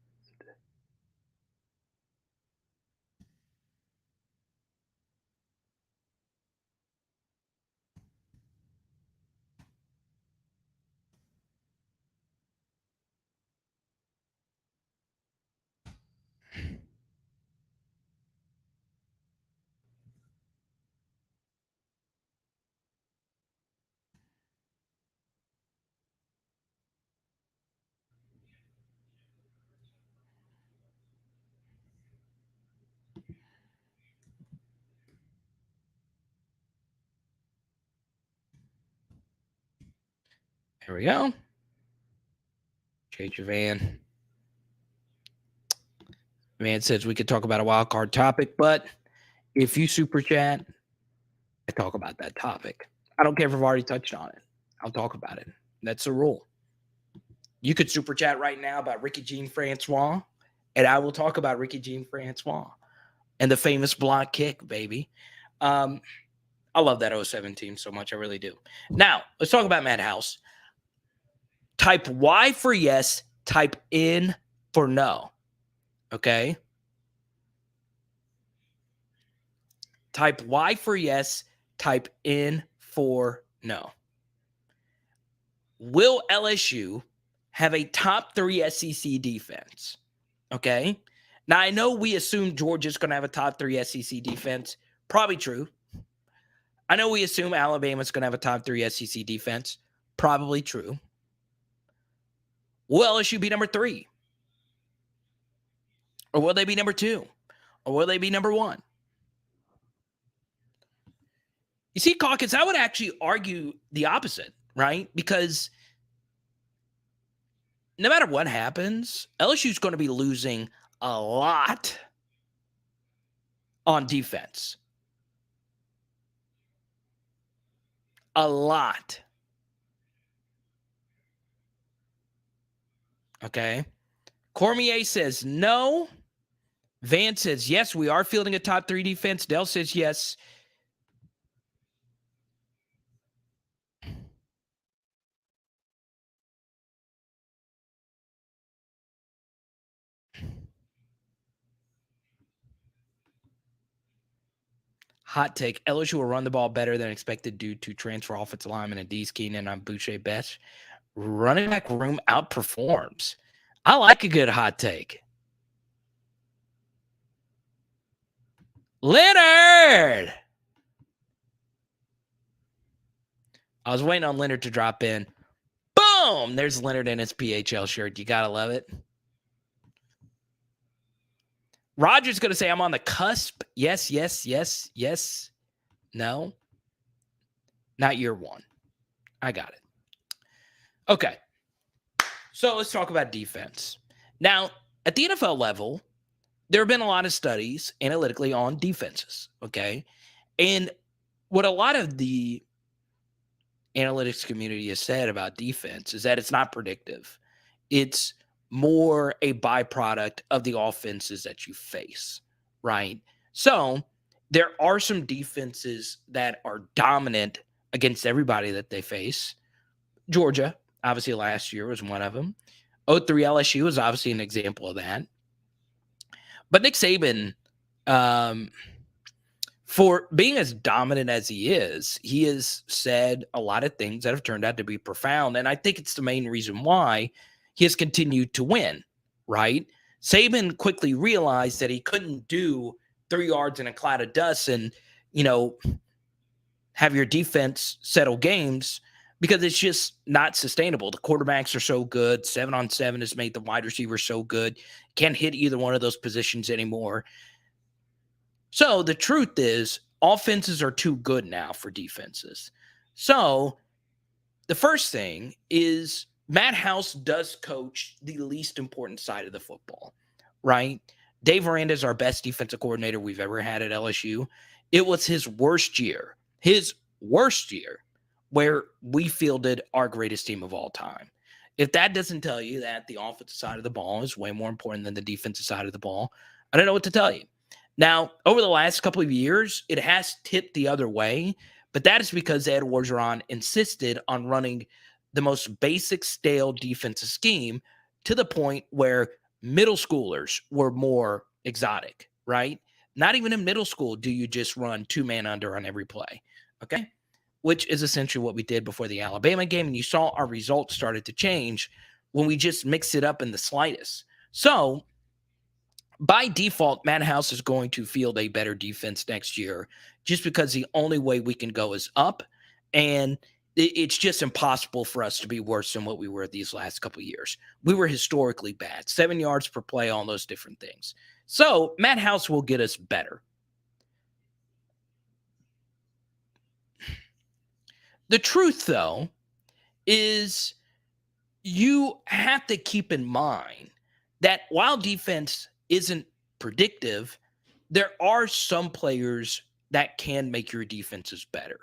Here we go. Change your van. Man says we could talk about a wild card topic, but if you super chat, I talk about that topic. I don't care if I've already touched on it. I'll talk about it. That's the rule. You could super chat right now about Ricky Jean Francois, and I will talk about Ricky Jean Francois and the famous block kick, baby. I love that 07 team so much. I really do. Now, let's talk about Madhouse. Type Y for yes, type N for no. Okay? Type Y for yes, type N for no. Will LSU have a top 3 SEC defense? Okay? Now, I know we assume Georgia's going to have a top 3 SEC defense. Probably true. I know we assume Alabama's going to have a top 3 SEC defense. Probably true. Will LSU be number 3? Or will they be number 2? Or will they be number 1? You see, Caucus, I would actually argue the opposite, right? Because no matter what happens, LSU's going to be losing a lot on defense. A lot. Okay. Cormier says no. Van says yes, we are fielding a top 3 defense. Dell says yes. Hot take. LSU will run the ball better than expected due to transfer offensive lineman and D's Keenan on Boucher Best. Running back room outperforms. I like a good hot take. Leonard! I was waiting on Leonard to drop in. Boom! There's Leonard in his PHL shirt. You gotta love it. Roger's going to say, I'm on the cusp. Yes, yes, yes, yes. No. Not year 1. I got it. Okay. So let's talk about defense. Now, at the NFL level, there have been a lot of studies analytically on defenses. Okay. And what a lot of the analytics community has said about defense is that it's not predictive. It's more a byproduct of the offenses that you face, right? So there are some defenses that are dominant against everybody that they face. Georgia, obviously last year was one of them. 03 LSU was obviously an example of that. But Nick Saban, for being as dominant as he has said a lot of things that have turned out to be profound. And I think it's the main reason why he has continued to win, right? Saban quickly realized that he couldn't do 3 yards in a cloud of dust and, have your defense settle games because it's just not sustainable. The quarterbacks are so good. 7-on-7 has made the wide receivers so good. Can't hit either one of those positions anymore. So the truth is, offenses are too good now for defenses. So the first thing is Matt House does coach the least important side of the football, right? Dave Aranda is our best defensive coordinator we've ever had at LSU. It was his worst year where we fielded our greatest team of all time. If that doesn't tell you that the offensive side of the ball is way more important than the defensive side of the ball, I don't know what to tell you. Now, over the last couple of years, it has tipped the other way, but that is because Ed Orgeron insisted on running the most basic, stale defensive scheme to the point where middle schoolers were more exotic, right? Not even in middle school do you just run 2-man under on every play, okay? Which is essentially what we did before the Alabama game, and you saw our results started to change when we just mixed it up in the slightest. So, by default, Matt House is going to field a better defense next year just because the only way we can go is up, and it's just impossible for us to be worse than what we were these last couple of years. We were historically bad, 7 yards per play, all those different things. So Matt House will get us better. The truth, though, is you have to keep in mind that while defense isn't predictive, there are some players that can make your defenses better.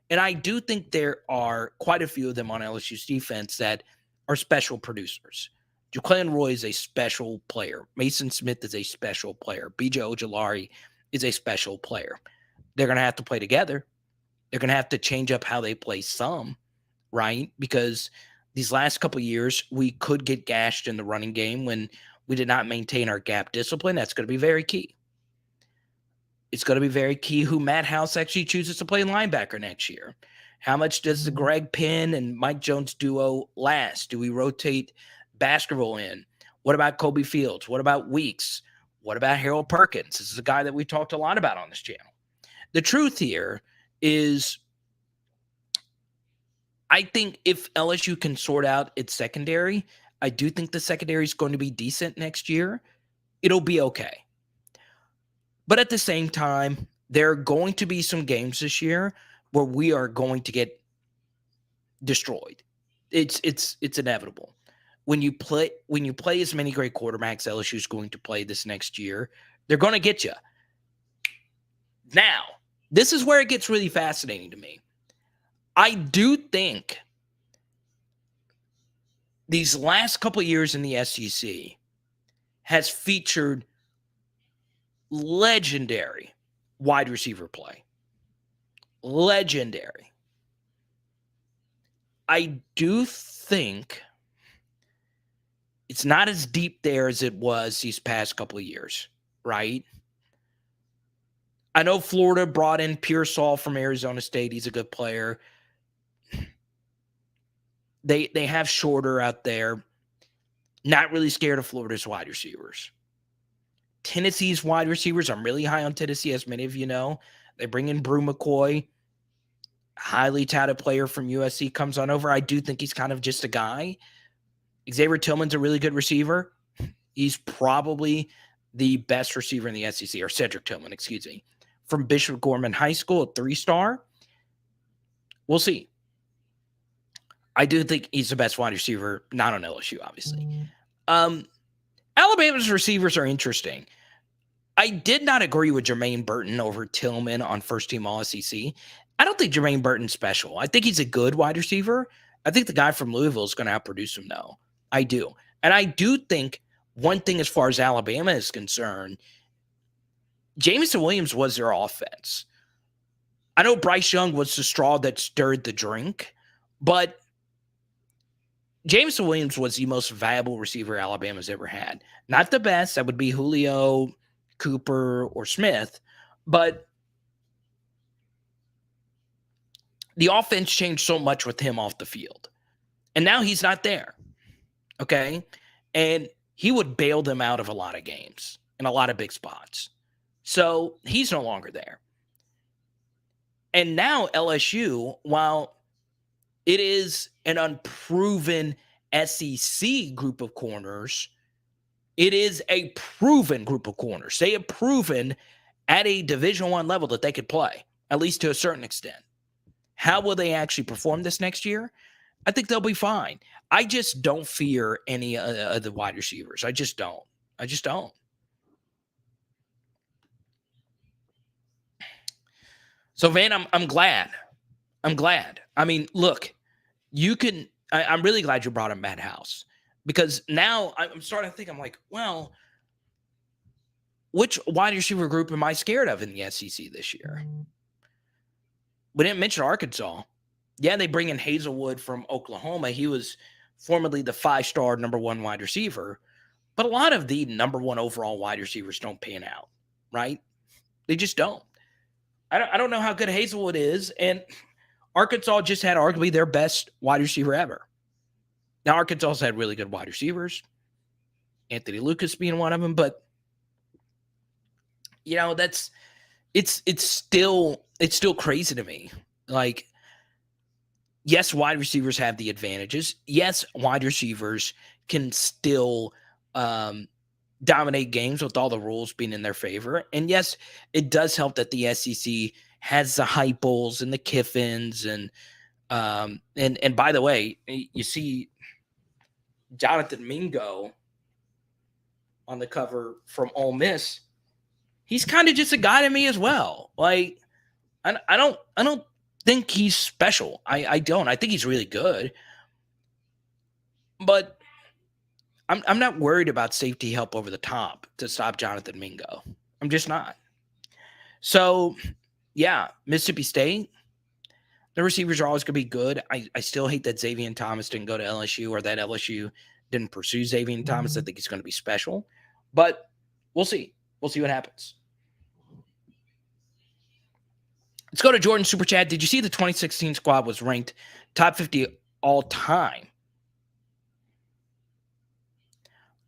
And I do think there are quite a few of them on LSU's defense that are special producers. Jaquan Roy is a special player. Mason Smith is a special player. BJ Ojolari is a special player. They're going to have to play together. They're going to have to change up how they play some, right? Because these last couple of years, we could get gashed in the running game when we did not maintain our gap discipline. That's going to be very key. It's going to be very key who Matt House actually chooses to play linebacker next year. How much does the Greg Penn and Mike Jones duo last? Do we rotate Baskerville in? What about Kobe Fields? What about Weeks? What about Harold Perkins? This is a guy that we talked a lot about on this channel. The truth here is I think if LSU can sort out its secondary, I do think the secondary is going to be decent next year. It'll be okay. But at the same time, there are going to be some games this year where we are going to get destroyed. It's inevitable. When you play as many great quarterbacks LSU is going to play this next year, they're going to get you. Now, this is where it gets really fascinating to me. I do think these last couple of years in the SEC has featured legendary wide receiver play. Legendary. I do think it's not as deep there as it was these past couple of years, right? I know Florida brought in Pearsall from Arizona State. He's a good player. They have Shorter out there. Not really scared of Florida's wide receivers. Tennessee's wide receivers, I'm really high on Tennessee, as many of you know. They bring in Brew McCoy, highly touted player from USC, comes on over. I do think he's kind of just a guy. Xavier Tillman's a really good receiver. He's probably the best receiver in the SEC, or Cedric Tillman, excuse me, from Bishop Gorman High School, a 3-star. We'll see. I do think he's the best wide receiver, not on LSU, obviously. Alabama's receivers are interesting. I did not agree with Jermaine Burton over Tillman on first-team All-SEC. I don't think Jermaine Burton's special. I think he's a good wide receiver. I think the guy from Louisville is going to outproduce him, though. I do. And I do think one thing as far as Alabama is concerned, Jameson Williams was their offense. I know Bryce Young was the straw that stirred the drink, but Jameson Williams was the most valuable receiver Alabama's ever had. Not the best. That would be Julio, Cooper, or Smith. But the offense changed so much with him off the field. And now he's not there. Okay? And he would bail them out of a lot of games in a lot of big spots. So he's no longer there. And now LSU, while it is an unproven SEC group of corners, it is a proven group of corners. They have proven at a Division I level that they could play, at least to a certain extent. How will they actually perform this next year? I think they'll be fine. I just don't fear any of the wide receivers. I just don't. So, Van, I'm glad. I mean, look, you can – I'm really glad you brought up Matt House, because now I'm starting to think, I'm like, well, which wide receiver group am I scared of in the SEC this year? We didn't mention Arkansas. Yeah, they bring in Hazelwood from Oklahoma. He was formerly the 5-star number 1 wide receiver, but a lot of the number 1 overall wide receivers don't pan out, right? They just don't. I don't know how good Hazelwood is, and Arkansas just had arguably their best wide receiver ever. Now, Arkansas had really good wide receivers, Anthony Lucas being one of them, but you know, it's still crazy to me. Like, yes, wide receivers have the advantages. Yes, wide receivers can still dominate games with all the rules being in their favor. And yes, it does help that the SEC has the Heupels and the Kiffins and And by the way, you see Jonathan Mingo on the cover from Ole Miss. He's kind of just a guy to me as well. Like, I don't think he's special. I don't. I think he's really good, but I'm not worried about safety help over the top to stop Jonathan Mingo. I'm just not. So, yeah, Mississippi State, the receivers are always going to be good. I still hate that Xavier Thomas didn't go to LSU or that LSU didn't pursue Xavier Thomas. I think he's going to be special, but we'll see. We'll see what happens. Let's go to Jordan Super Chat. Did you see the 2016 squad was ranked top 50 all time?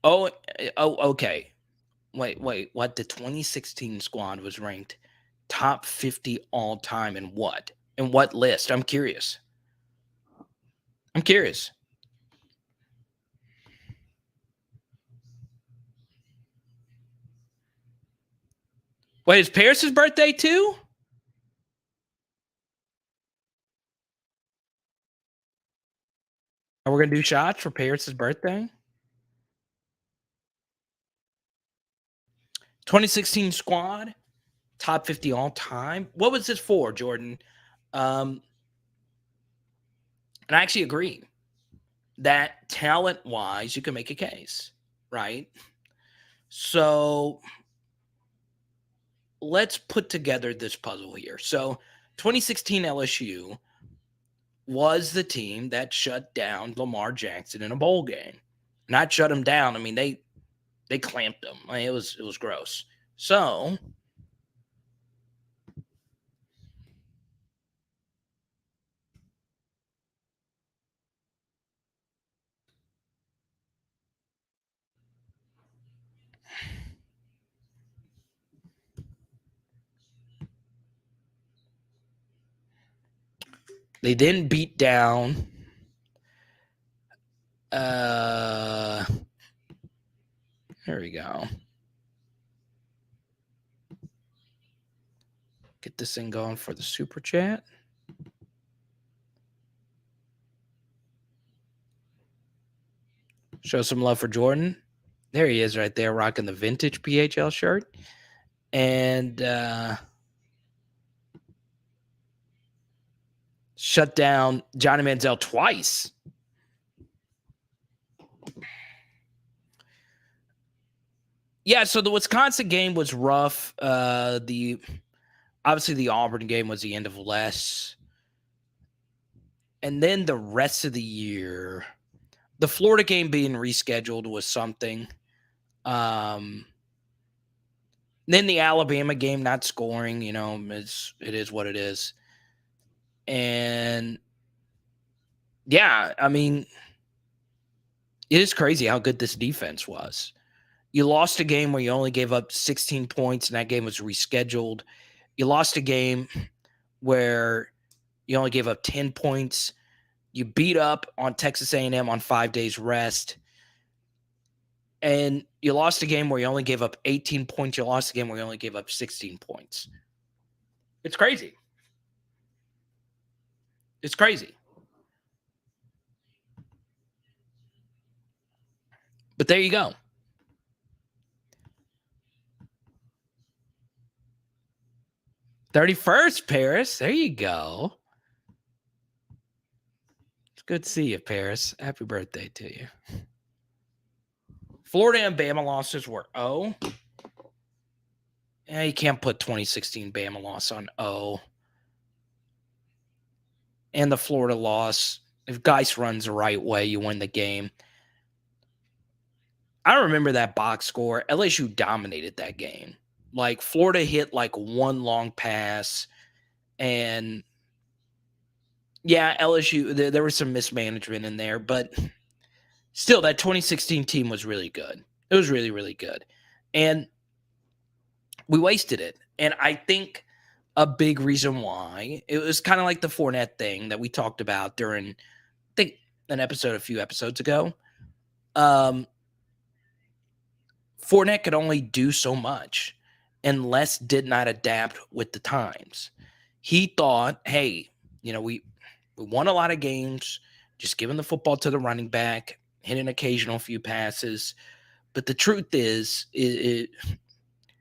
Oh, okay. Wait. What? The 2016 squad was ranked top 50 all time in what? In what list? I'm curious. Wait, is Paris's birthday too? Are we going to do shots for Paris's birthday? 2016 squad, top 50 all time. What was this for, Jordan? And I actually agree that talent-wise, you can make a case, right? So let's put together this puzzle here. So 2016 LSU was the team that shut down Lamar Jackson in a bowl game. Not shut him down. I mean, they clamped him. I mean, it was gross. So they then beat down there we go. Get this thing going for the super chat. Show some love for Jordan. There he is right there rocking the vintage PHL shirt. And shut down Johnny Manziel twice. Yeah, so the Wisconsin game was rough. Obviously the Auburn game was the end of less. And then the rest of the year, the Florida game being rescheduled was something. Then the Alabama game not scoring, it is what it is. And yeah, I mean, it is crazy how good this defense was. You lost a game where you only gave up 16 points and that game was rescheduled. You lost a game where you only gave up 10 points. You beat up on Texas A&M on 5 days rest. And you lost a game where you only gave up 18 points. You lost a game where you only gave up 16 points. It's crazy. It's crazy. But there you go. 31st, Paris. There you go. It's good to see you, Paris. Happy birthday to you. Florida and Bama losses were O. You can't put 2016 Bama loss on O. And the Florida loss, if Geis runs the right way, you win the game. I remember that box score. LSU dominated that game. Like, Florida hit like one long pass. And yeah, LSU, there was some mismanagement in there. But still, that 2016 team was really good. It was really, really good. And we wasted it. And I think a big reason why, it was kind of like the Fournette thing that we talked about during, I think, a few episodes ago. Fournette could only do so much and did not adapt with the times. He thought, hey, We won a lot of games, just giving the football to the running back, hitting an occasional few passes. But the truth is,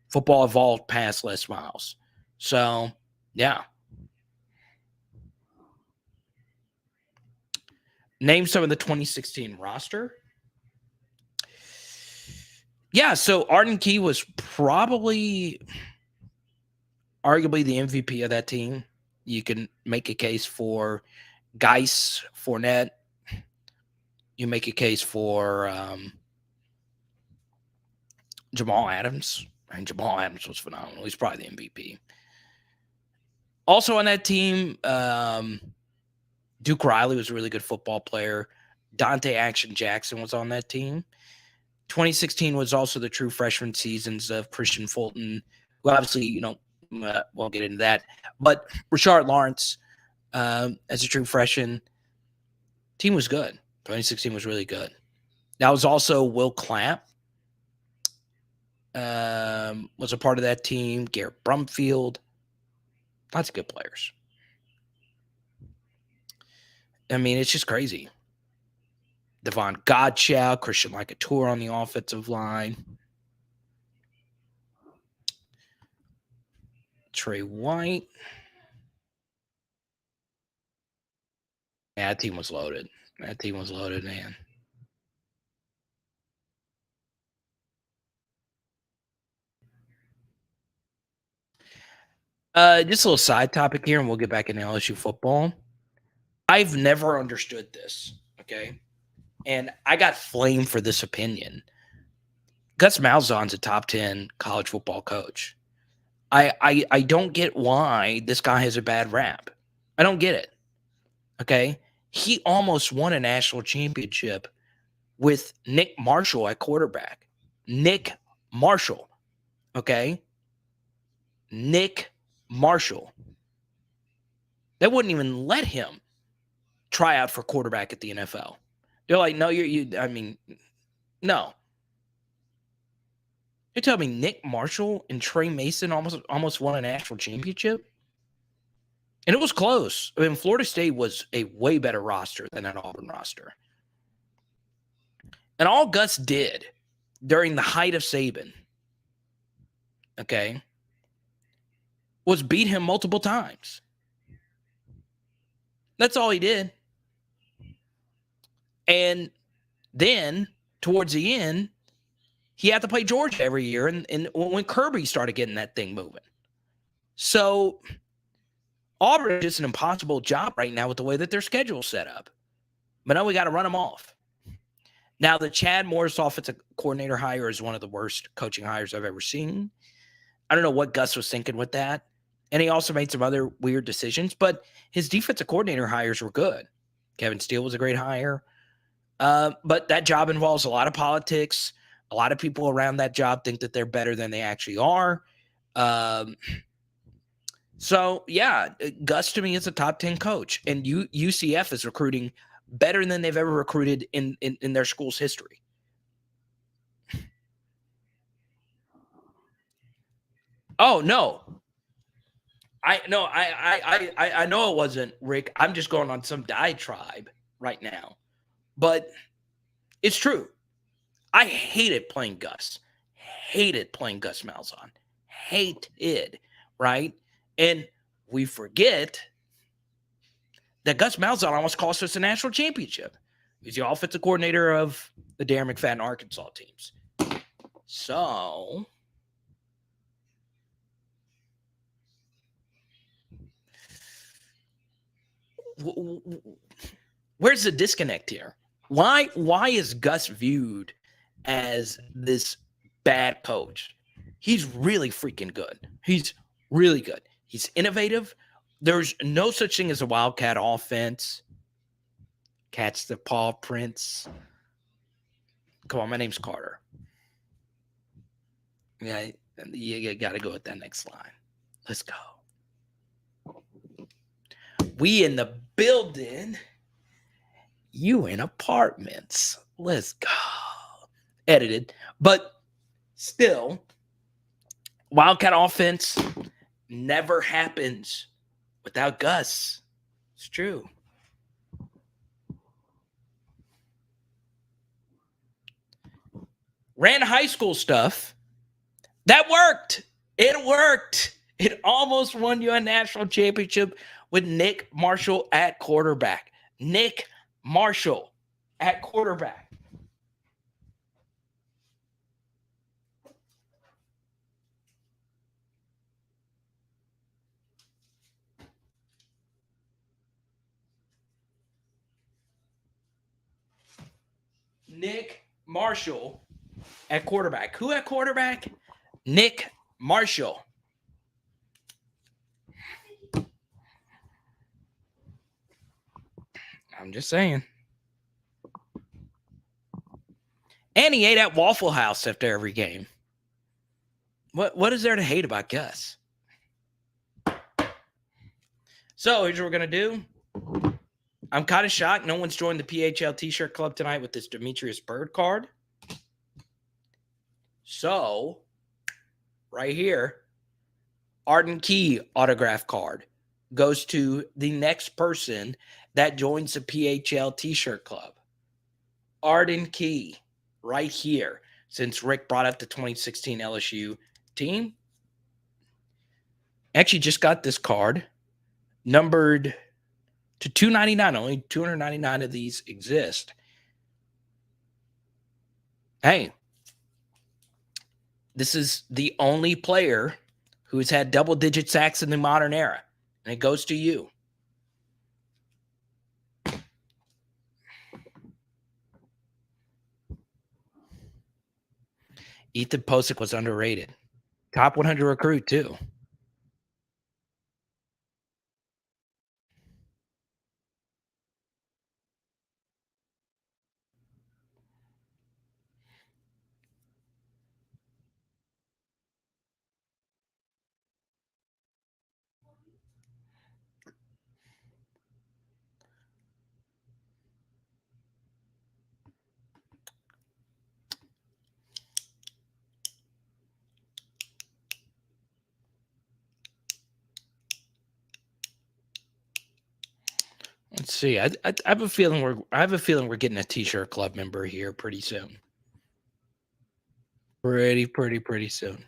football evolved past Les Miles. So, yeah. Name some of the 2016 roster. Yeah, so Arden Key was probably arguably the MVP of that team. You can make a case for Geis, Fournette. You make a case for Jamal Adams. And Jamal Adams was phenomenal. He's probably the MVP. Also on that team, Duke Riley was a really good football player. Dante Action Jackson was on that team. 2016 was also the true freshman seasons of Christian Fulton, who obviously, we'll get into that. But Rashard Lawrence, as a true freshman, team was good. 2016 was really good. That was also Will Clapp. Was a part of that team. Garrett Brumfield. Lots of good players. I mean, it's just crazy. Devon Godchow, Christian Lacouture on the offensive line. Trey White. Yeah, that team was loaded. Man. Just a little side topic here, and we'll get back into LSU football. I've never understood this, okay? And I got flamed for this opinion. Gus Malzahn's a top 10 college football coach. I don't get why this guy has a bad rap. I don't get it, okay? He almost won a national championship with Nick Marshall at quarterback. Nick Marshall, okay? Nick Marshall. They wouldn't even let him try out for quarterback at the NFL. They're like, no, no. You're telling me Nick Marshall and Trey Mason almost won a national championship? And it was close. I mean, Florida State was a way better roster than that Auburn roster. And all Gus did during the height of Saban, okay, was beat him multiple times. That's all he did. And then towards the end, he had to play Georgia every year. And when Kirby started getting that thing moving. So Auburn is just an impossible job right now with the way that their schedule's set up. But now we got to run them off. Now, the Chad Morris offensive coordinator hire is one of the worst coaching hires I've ever seen. I don't know what Gus was thinking with that. And he also made some other weird decisions, but his defensive coordinator hires were good. Kevin Steele was a great hire. But that job involves a lot of politics. A lot of people around that job think that they're better than they actually are. So, yeah, Gus to me is a top 10 coach. And UCF is recruiting better than they've ever recruited in their school's history. Oh, no. I know it wasn't, Rick. I'm just going on some diatribe right now. But it's true. I hated playing Gus. Hated playing Gus Malzahn. Hated, right? And we forget that Gus Malzahn almost cost us a national championship. He's the offensive coordinator of the Darren McFadden Arkansas teams. So where's the disconnect here? Why is Gus viewed as this bad coach? He's really freaking good. He's really good. He's innovative. There's no such thing as a Wildcat offense. Catch the paw prints. Come on, my name's Carter. Yeah, you got to go with that next line. Let's go. We in the building. You in apartments. Let's go. Edited. But still, Wildcat offense never happens without Gus. It's true. ran high school stuff. That worked. It worked. It almost won you a national championship with Nick Marshall at quarterback. Nick Marshall at quarterback. Nick Marshall at quarterback. Who at quarterback? Nick Marshall. I'm just saying. And he ate at Waffle House after every game. What is there to hate about Gus? So here's what we're going to do. I'm kind of shocked no one's joined the PHL T-shirt club tonight with this Demetrius Bird card. So, right here, Arden Key autograph card goes to the next person that joins the PHL T-shirt club. Arden Key, right here, since Rick brought up the 2016 LSU team. Actually just got this card numbered to 299. Only 299 of these exist. Hey, this is the only player who's had double-digit sacks in the modern era, and it goes to you. Ethan Posick was underrated. Top 100 recruit, too. Let's see. I have a feeling we're getting a T-shirt club member here pretty soon. Pretty soon.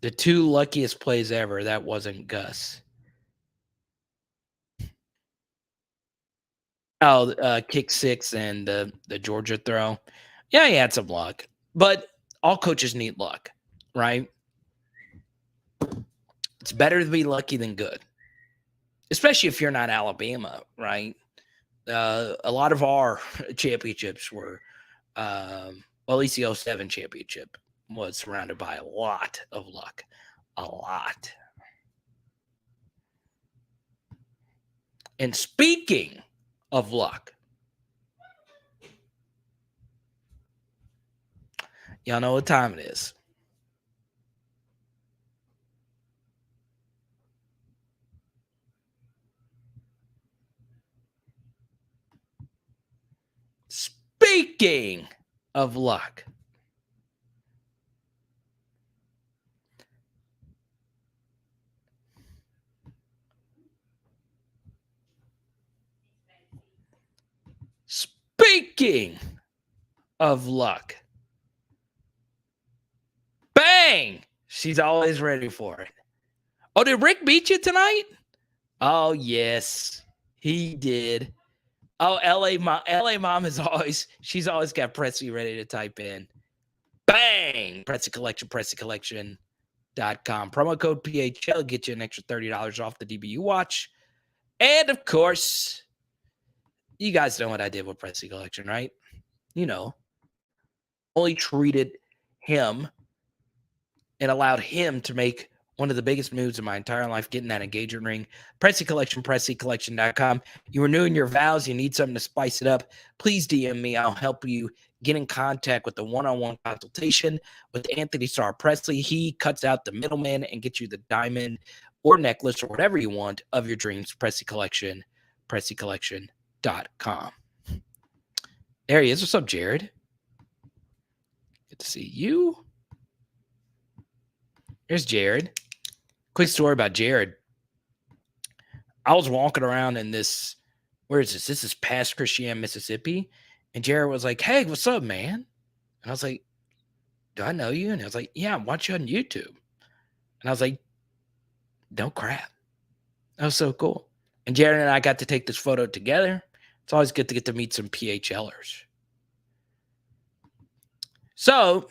The two luckiest plays ever. That wasn't Gus. Oh, kick six and the Georgia throw. Yeah, he had some luck, but all coaches need luck, right? It's better to be lucky than good, especially if you're not Alabama, right? A lot of our championships were, well, at least the 07 championship was surrounded by a lot of luck. A lot. And speaking of luck, y'all know what time it is. Speaking of luck, speaking of luck, bang! She's always ready for it. Oh, did Rick beat you tonight? Oh, yes, he did. Oh, LA mom is always, she's always got Pressy ready to type in. Bang! Pressy Collection, PressyCollection.com. Promo code PHL, get you an extra $30 off the DBU watch. And of course, you guys know what I did with Pressy Collection, right? You know, only treated him and allowed him to make one of the biggest moves in my entire life, getting that engagement ring. Pressy Collection, PressyCollection.com. You renewing your vows, you need something to spice it up, please DM me. I'll help you get in contact with the one-on-one consultation with Anthony Starr Presley. He cuts out the middleman and gets you the diamond or necklace or whatever you want of your dreams. Pressy Collection, PressyCollection.com. There he is. What's up, Jared? Good to see you. Here's Jared. Quick story about Jared. I was walking around in this, where is this? This is past Christian, Mississippi. And Jared was like, "Hey, what's up, man?" And I was like, "Do I know you?" And I was like, "Yeah, I'm watching you on YouTube." And I was like, "No crap." That was so cool. And Jared and I got to take this photo together. It's always good to get to meet some PHLers. So,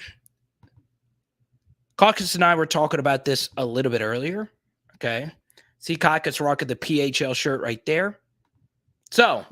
Caucus and I were talking about this a little bit earlier. Okay. See Caucus rocking the PHL shirt right there. So,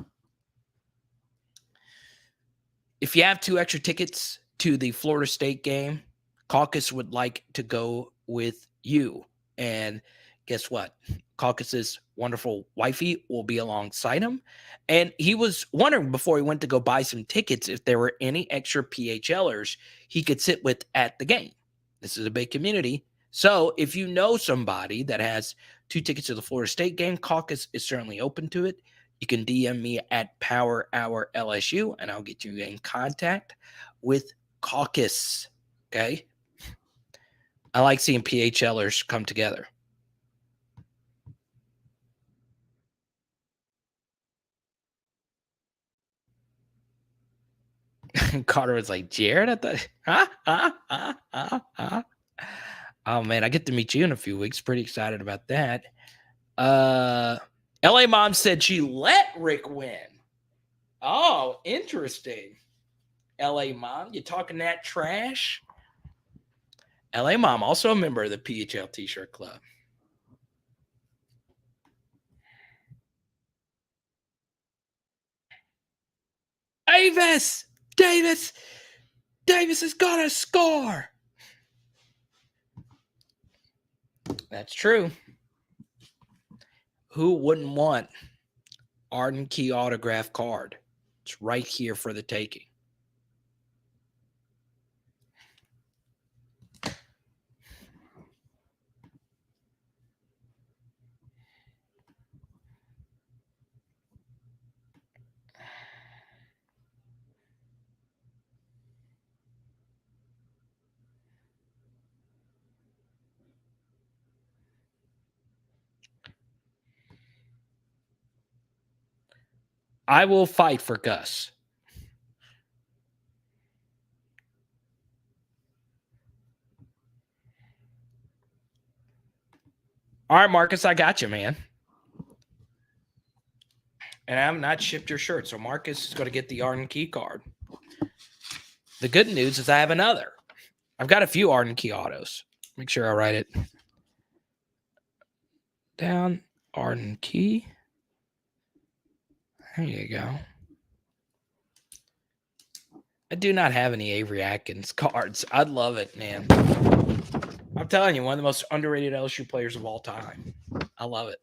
if you have 2 extra tickets to the Florida State game, Caucus would like to go with you. And guess what? Caucus's wonderful wifey will be alongside him. And he was wondering before he went to go buy some tickets if there were any extra PHLers he could sit with at the game. This is a big community. So if you know somebody that has 2 tickets to the Florida State game, Caucus is certainly open to it. You can DM me at Power Hour LSU and I'll get you in contact with Caucus. Okay. I like seeing PHLers come together. Carter was like, Jared, I thought, Oh man, I get to meet you in a few weeks. Pretty excited about that. LA Mom said she let Rick win. Oh, interesting. LA Mom, you talking that trash? LA Mom, also a member of the PHL T-shirt club. Davis has got a score. That's true. Who wouldn't want Arden Key autograph card? It's right here for the taking. I will fight for Gus. All right, Marcus, I got you, man. And I have not shipped your shirt, so Marcus is going to get the Arden Key card. The good news is I have another. I've got a few Arden Key autos. Make sure I write it down. Arden Key. There you go. I do not have any Avery Atkins cards. I'd love it, man. I'm telling you, one of the most underrated LSU players of all time. I love it.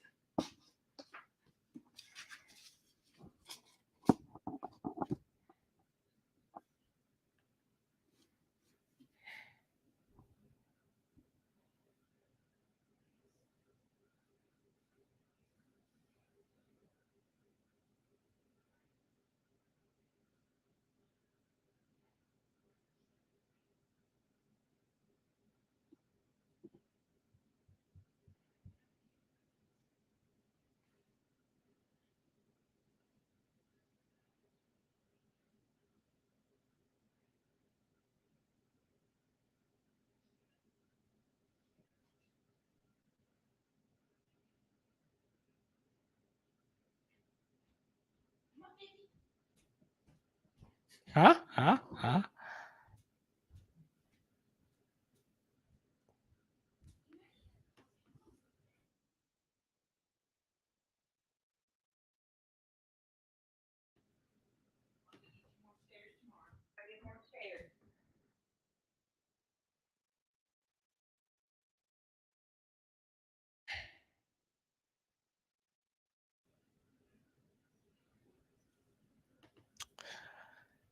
Huh?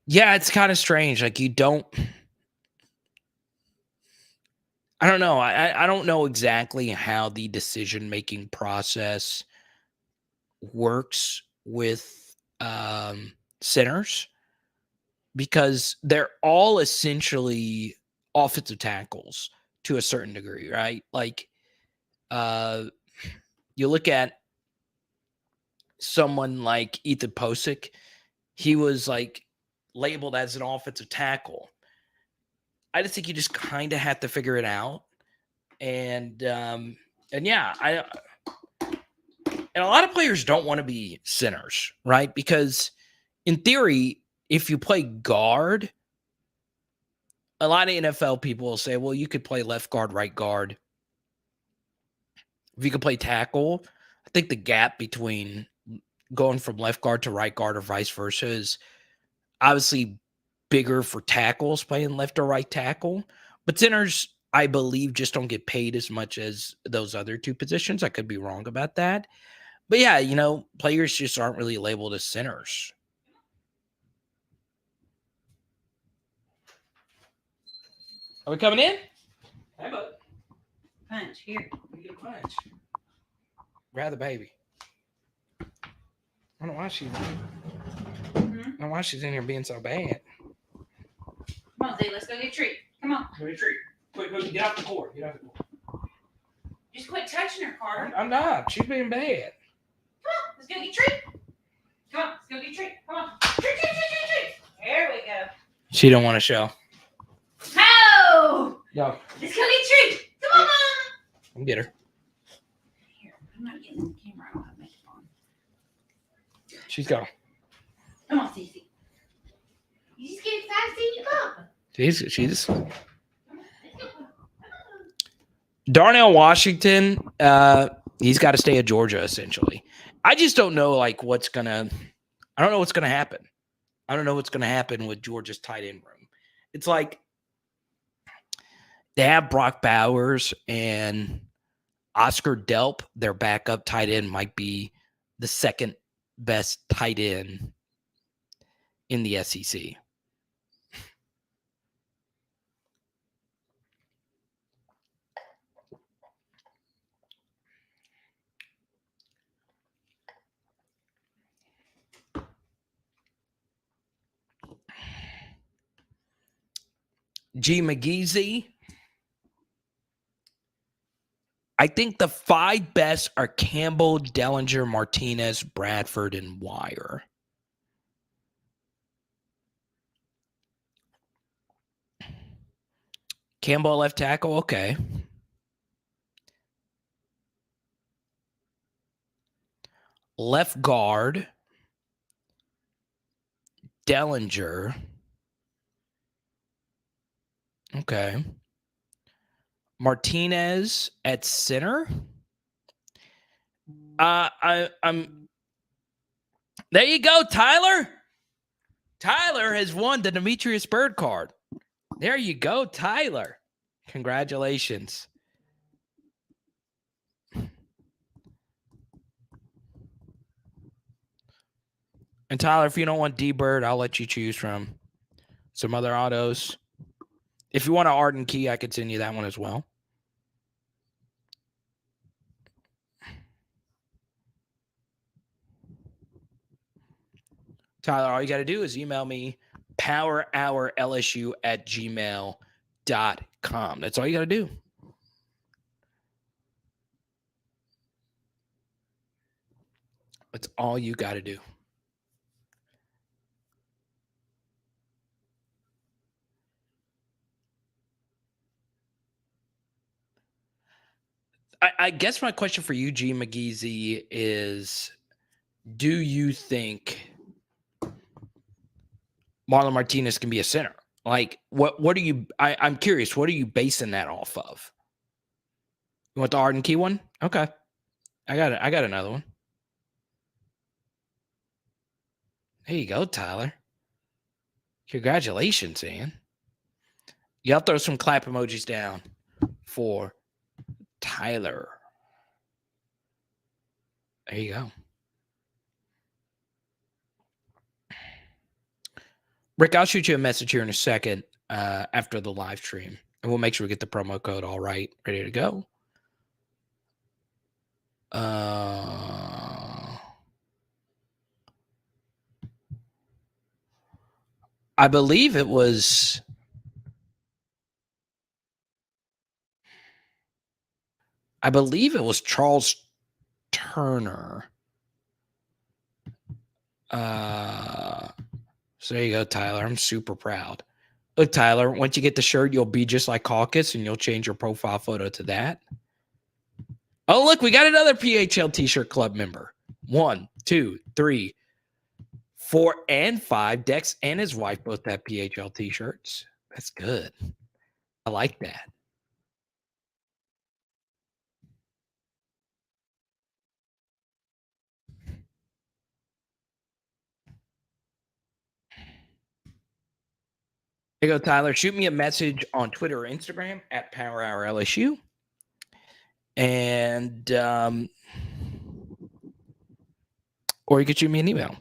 Yeah, it's kind of strange. Like you don't. I don't know. I don't know exactly how the decision making process works with centers because they're all essentially offensive tackles to a certain degree, right? Like you look at someone like Ethan Posick, he was like labeled as an offensive tackle. I just think you just kind of have to figure it out. And yeah, and a lot of players don't want to be centers, right? Because in theory, if you play guard, a lot of NFL people will say, well, you could play left guard, right guard. If you could play tackle, I think the gap between going from left guard to right guard or vice versa is obviously bigger for tackles playing left or right tackle. But centers, I believe, just don't get paid as much as those other two positions. I could be wrong about that. But yeah, players just aren't really labeled as centers. Are we coming in? Hey, bud. Punch, here. You get a punch. Grab the baby. I don't know why she's I don't know why she's in here being so bad. Come on, Zay, let's go get a treat. Come on. Go get a treat. Quick, get off the court. Get off the court. Just quit touching her, Carter. I'm not. She's being bad. Come on, let's go get a treat. Come on, let's go get a treat. Come on. Treat. There we go. She don't want to show. Oh! No. Let's go get a treat. Come on, Mom. Come get her. Here, I'm not getting on the camera. I don't have makeup on. She's gone. Come on, Cece. You just get excited seeing you go. She's Darnell Washington, he's got to stay at Georgia, essentially. I just don't know, I don't know what's going to happen. I don't know what's going to happen with Georgia's tight end room. It's like they have Brock Bowers and Oscar Delp. Their backup tight end might be the second best tight end in the SEC. G. McGeezy. I think the 5 best are Campbell, Dellinger, Martinez, Bradford, and Wire. Campbell left tackle, okay. Left guard, Dellinger. Okay. Martinez at center. I'm there you go, Tyler. Tyler has won the Demetrius Bird card. There you go, Tyler. Congratulations. And Tyler, if you don't want D-Bird, I'll let you choose from some other autos. If you want an Arden Key, I could send you that one as well. Tyler, all you got to do is email me powerhourlsu@gmail.com. That's all you got to do. That's all you got to do. I guess my question for you, G. McGeezy, is do you think Marlon Martinez can be a center? Like, what are you – I'm curious. What are you basing that off of? You want the Arden Key one? Okay. I got it. I got another one. There you go, Tyler. Congratulations, man. Y'all throw some clap emojis down for Tyler. There you go. Rick, I'll shoot you a message here in a second after the live stream, and we'll make sure we get the promo code all right, ready to go. I believe it was Charles Turner. So there you go, Tyler. I'm super proud. Look, Tyler, once you get the shirt, you'll be just like Caucus, and you'll change your profile photo to that. Oh, look, we got another PHL T-shirt club member. 1, 2, 3, 4, and 5. Dex and his wife both have PHL T-shirts. That's good. I like that. Here you go, Tyler. Shoot me a message on Twitter or Instagram at Power Hour LSU. And or you could shoot me an email.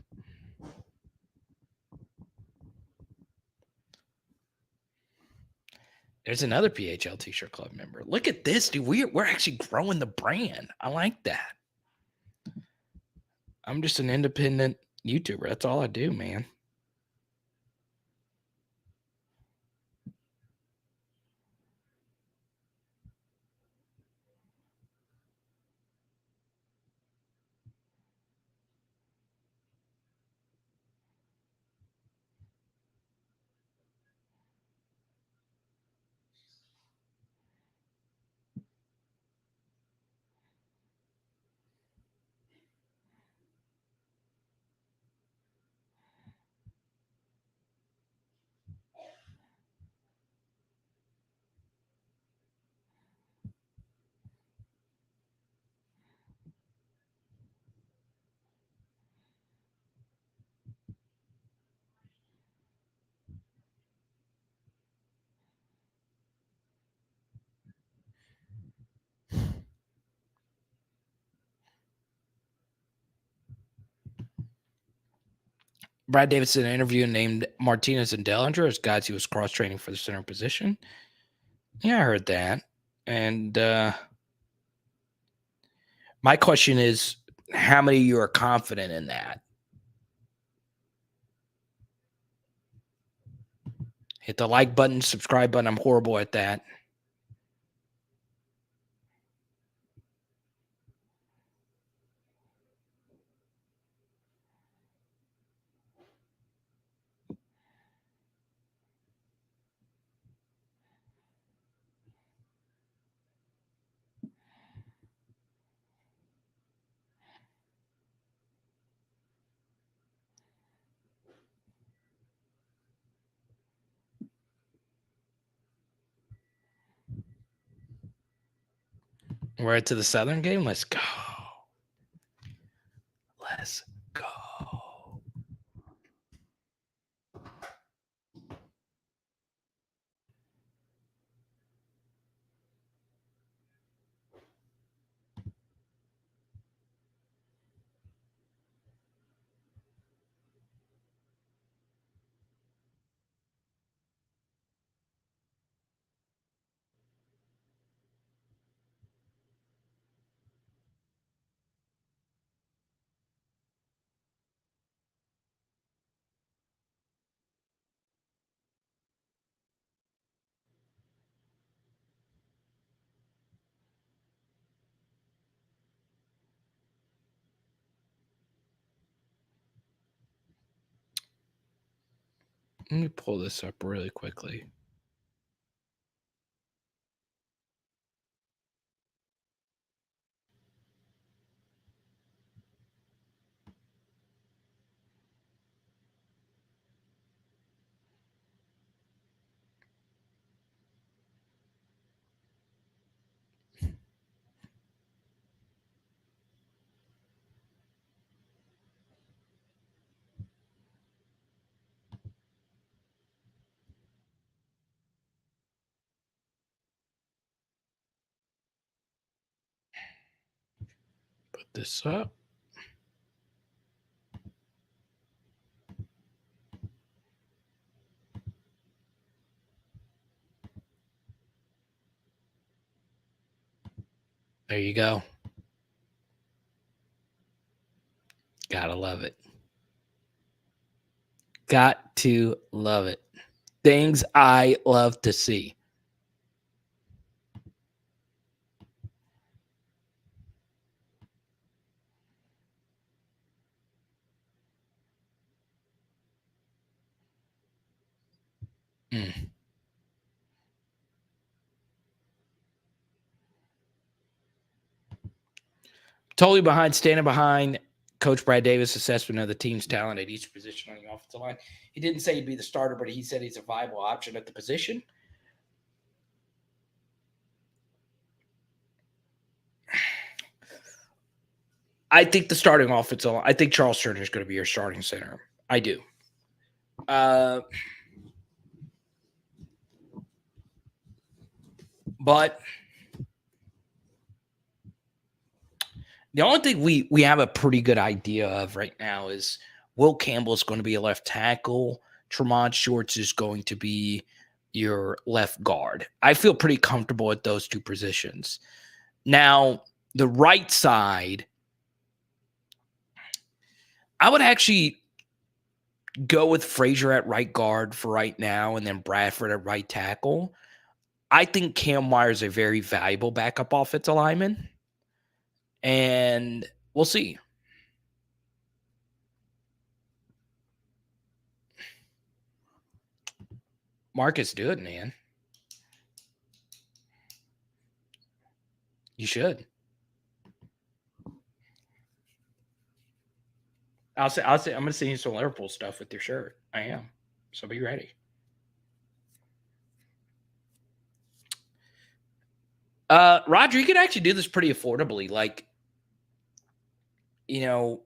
There's another PHL T-shirt club member. Look at this, dude. We're actually growing the brand. I like that. I'm just an independent YouTuber. That's all I do, man. Brad Davidson interview named Martinez and Dellinger as guys he was cross-training for the center position. Yeah, I heard that. And my question is, how many of you are confident in that? Hit the like button, subscribe button. I'm horrible at that. We're to the Southern game. Let's go. Let's go. Let me pull this up really quickly. Put this up. There you go. Gotta love it. Got to love it. Things I love to see. Totally standing behind Coach Brad Davis' assessment of the team's talent at each position on the offensive line. He didn't say he'd be the starter, but he said he's a viable option at the position. I think the starting offensive line, I think Charles Turner is going to be your starting center. I do. But the only thing we have a pretty good idea of right now is Will Campbell is going to be a left tackle. Tremont Shorts is going to be your left guard. I feel pretty comfortable at those two positions. Now, the right side, I would actually go with Frazier at right guard for right now and then Bradford at right tackle. I think Cam Wire is a very valuable backup offensive lineman. And we'll see. Marcus, do it, man. You should. I'm going to send you some Liverpool stuff with your shirt. I am. So be ready. Roger, you could actually do this pretty affordably. Like, yeah,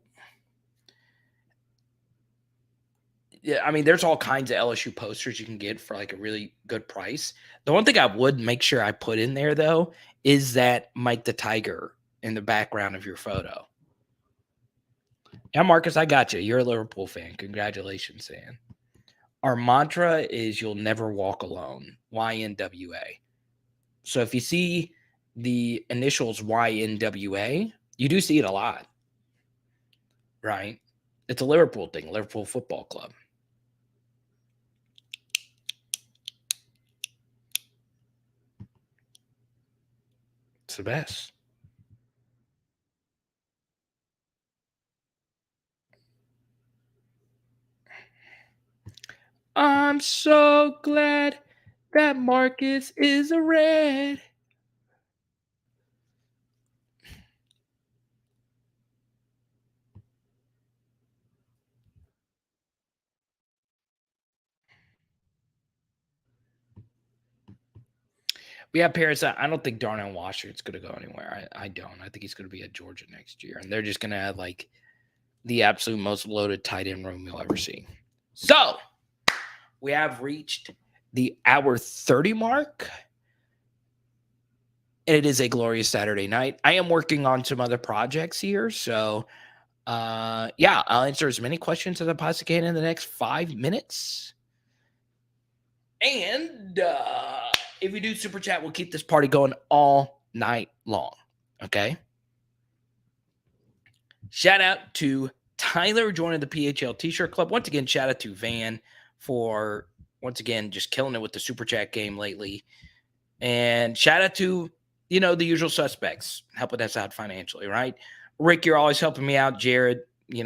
I mean, there's all kinds of LSU posters you can get for like a really good price. The one thing I would make sure I put in there, though, is that Mike the Tiger in the background of your photo. Yeah, Marcus, I got you. You're a Liverpool fan. Congratulations, Sam. Our mantra is you'll never walk alone. YNWA. So if you see the initials YNWA, you do see it a lot, right? It's a Liverpool thing, Liverpool Football Club. It's the best. I'm so glad that Marcus is a Red. We have Paris. I don't think Darnell Washington's going to go anywhere. I don't. I think he's going to be at Georgia next year. And they're just going to have like the absolute most loaded tight end room you'll ever see. So we have reached the hour 30 mark. And it is a glorious Saturday night. I am working on some other projects here. So, yeah, I'll answer as many questions as I possibly can in the next 5 minutes. And if you do super chat, we'll keep this party going all night long. Okay. Shout out to Tyler joining the PHL T-shirt club. Once again, shout out to Van for once again just killing it with the super chat game lately. And shout out to the usual suspects helping us out financially, right? Rick, you're always helping me out. Jared, you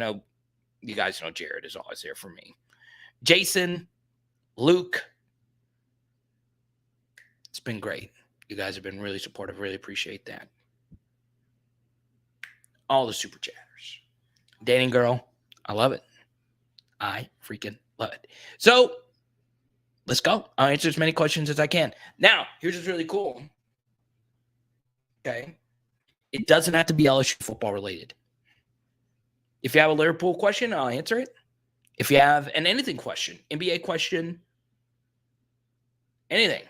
guys know Jared is always there for me. Jason, Luke. It's been great. You guys have been really supportive. Really appreciate that. All the super chatters. Dating girl, I love it. I freaking love it. So let's go. I'll answer as many questions as I can. Now, here's what's really cool. Okay. It doesn't have to be LSU football related. If you have a Liverpool question, I'll answer it. If you have an anything question, NBA question, anything.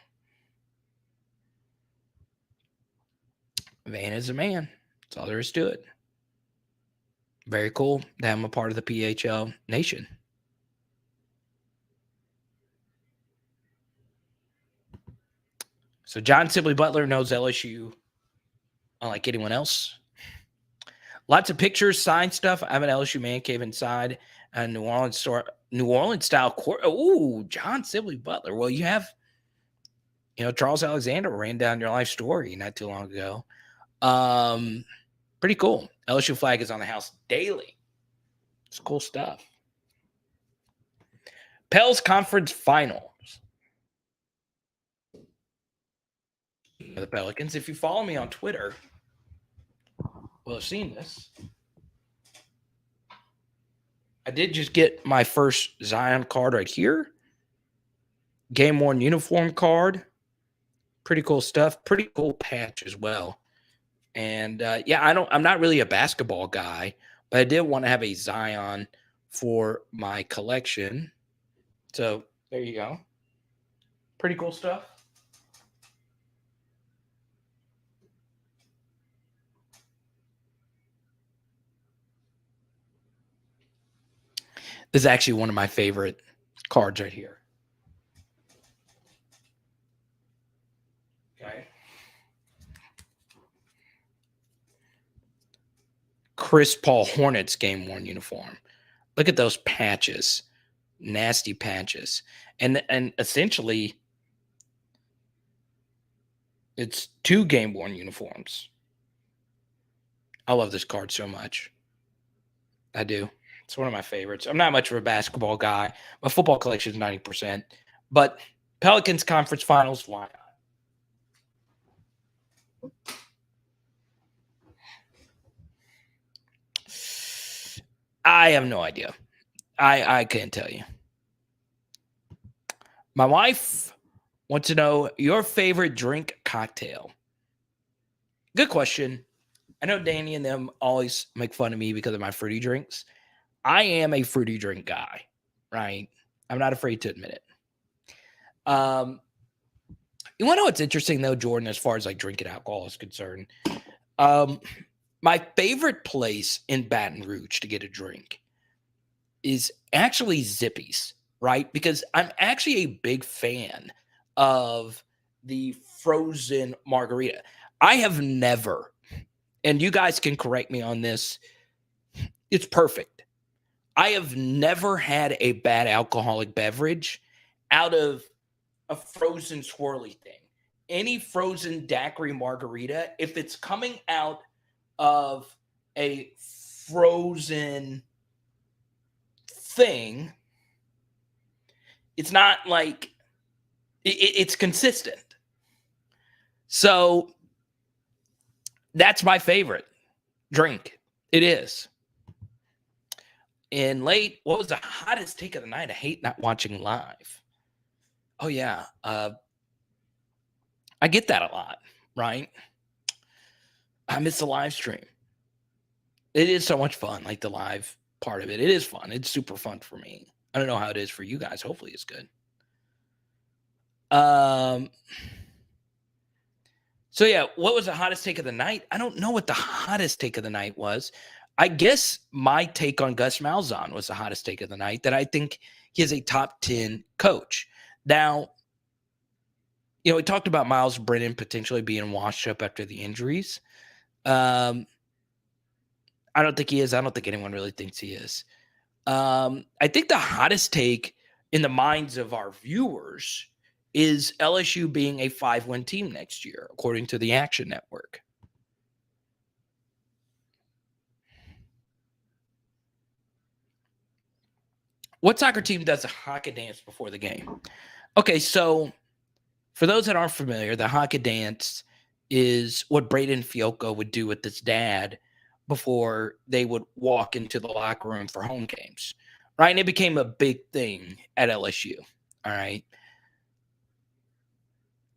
Van is a man. That's all there is to it. Very cool that I'm a part of the PHL Nation. So John Sibley Butler knows LSU unlike anyone else. Lots of pictures, signed stuff. I have an LSU man cave inside a New Orleans style court. Oh, John Sibley Butler. Well, you have, Charles Alexander ran down your life story not too long ago. Pretty cool. LSU flag is on the house daily. It's cool stuff. Pels Conference Finals. of the Pelicans. If you follow me on Twitter, will have seen this. I did just get my first Zion card right here. Game worn uniform card. Pretty cool stuff. Pretty cool patch as well. And I'm not really a basketball guy, but I did want to have a Zion for my collection. So there you go. Pretty cool stuff. This is actually one of my favorite cards right here. Okay. Chris Paul Hornets game worn uniform. Look at those patches. Nasty patches. And essentially it's 2 game worn uniforms. I love this card so much. I do. It's one of my favorites. I'm not much of a basketball guy. My football collection is 90%. But Pelicans conference finals, why not? I have no idea. I can't tell you. My wife wants to know your favorite drink cocktail. Good question. I know Danny and them always make fun of me because of my fruity drinks. I am a fruity drink guy, right? I'm not afraid to admit it. You want to know what's interesting though, Jordan, as far as like drinking alcohol is concerned? My favorite place in Baton Rouge to get a drink is actually Zippy's, right? Because I'm actually a big fan of the frozen margarita. I have never, and you guys can correct me on this, it's perfect. I have never had a bad alcoholic beverage out of a frozen swirly thing. Any frozen daiquiri margarita, if it's coming out of a frozen thing, it's not like it's consistent. So that's my favorite drink. It is. And late, what was the hottest take of the night? I hate not watching live. Oh, yeah. I get that a lot, right? I miss the live stream. It is so much fun, like the live part of it. It is fun. It's super fun for me. I don't know how it is for you guys. Hopefully it's good. So, yeah, what was the hottest take of the night? I don't know what the hottest take of the night was. I guess my take on Gus Malzahn was the hottest take of the night, that I think he is a top 10 coach. Now, we talked about MYLES Brennan potentially being washed up after the injuries. I don't think he is. I don't think anyone really thinks he is. I think the hottest take in the minds of our viewers is LSU being a 5-win team next year, according to the Action Network. What soccer team does a hockey dance before the game? Okay, so for those that aren't familiar, the hockey dance is what Braden Fiocco would do with his dad before they would walk into the locker room for home games, right? And it became a big thing at LSU, all right?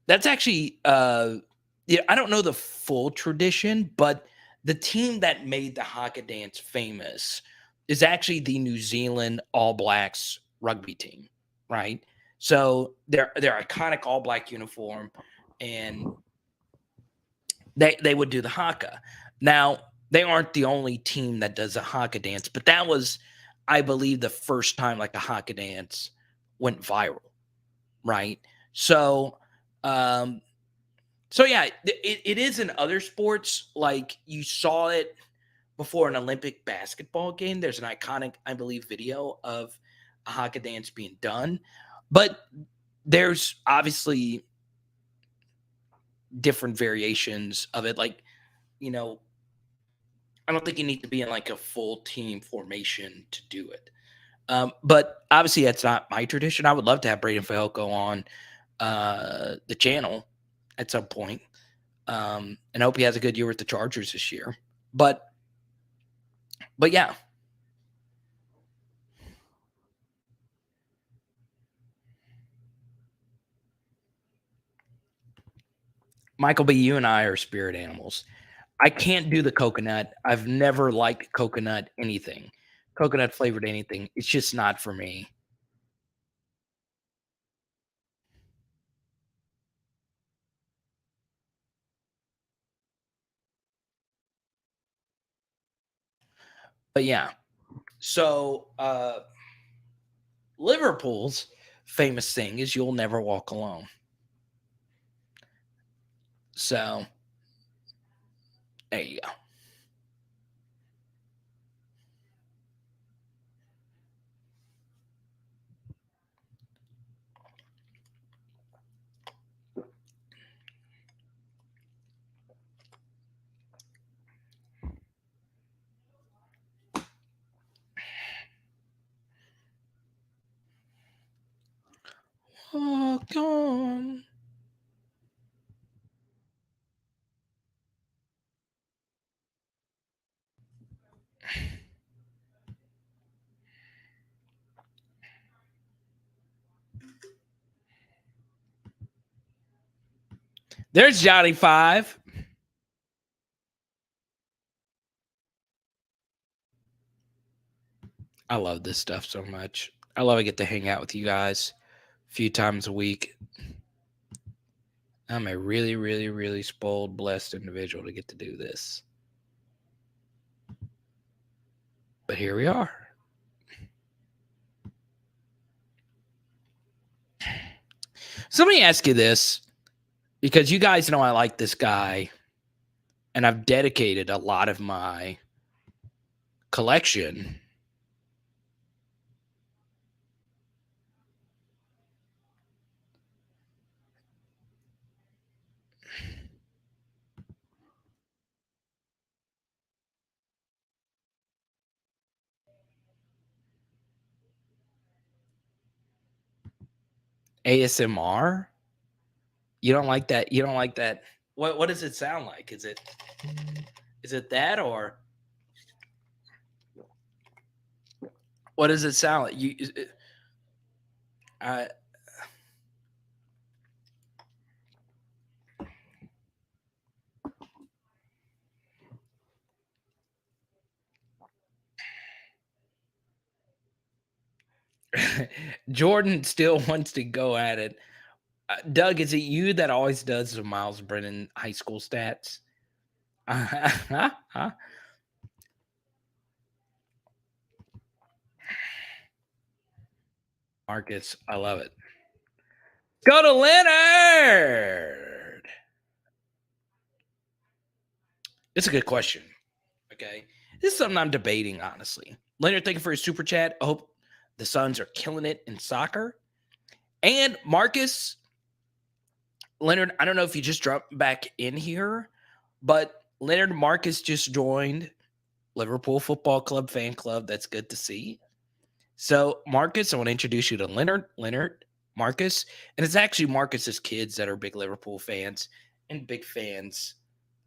That's actually, I don't know the full tradition, but the team that made the hockey dance famous is actually the New Zealand All Blacks rugby team, right? So their iconic all black uniform, and they would do the haka. Now, they aren't the only team that does a haka dance, but that was, I believe, the first time like a haka dance went viral, right? So, yeah, it is in other sports. Like you saw it before an Olympic basketball game. There's an iconic, I believe, video of a haka dance being done. But there's obviously different variations of it. Like, I don't think you need to be in like a full team formation to do it. But obviously that's not my tradition. I would love to have Braden Fiocco on the channel at some point. And I hope he has a good year with the Chargers this year. But yeah. Michael B., you and I are spirit animals. I can't do the coconut. I've never liked coconut anything. Coconut flavored anything. It's just not for me. But yeah. So Liverpool's famous thing is you'll never walk alone. So there you go. Walk on. There's Johnny Five. I love this stuff so much. I love I get to hang out with you guys a few times a week. I'm a really, really, really spoiled, blessed individual to get to do this. But here we are. So let me ask you this, because you guys know I like this guy, and I've dedicated a lot of my collection. ASMR? You don't like that? You don't like that? What does it sound like? Is it that, or what does it sound like? I Jordan still wants to go at it. Doug, is it you that always does the MYLES Brennan high school stats? Marcus, I love it. Go to Leonard. It's a good question. Okay. This is something I'm debating, honestly. Leonard, thank you for your super chat. I hope the Suns are killing it in soccer. And Marcus, Leonard, I don't know if you just dropped back in here, but Leonard Marcus just joined Liverpool Football Club fan club. That's good to see. So, Marcus, I want to introduce you to Leonard, Marcus, and it's actually Marcus's kids that are big Liverpool fans and big fans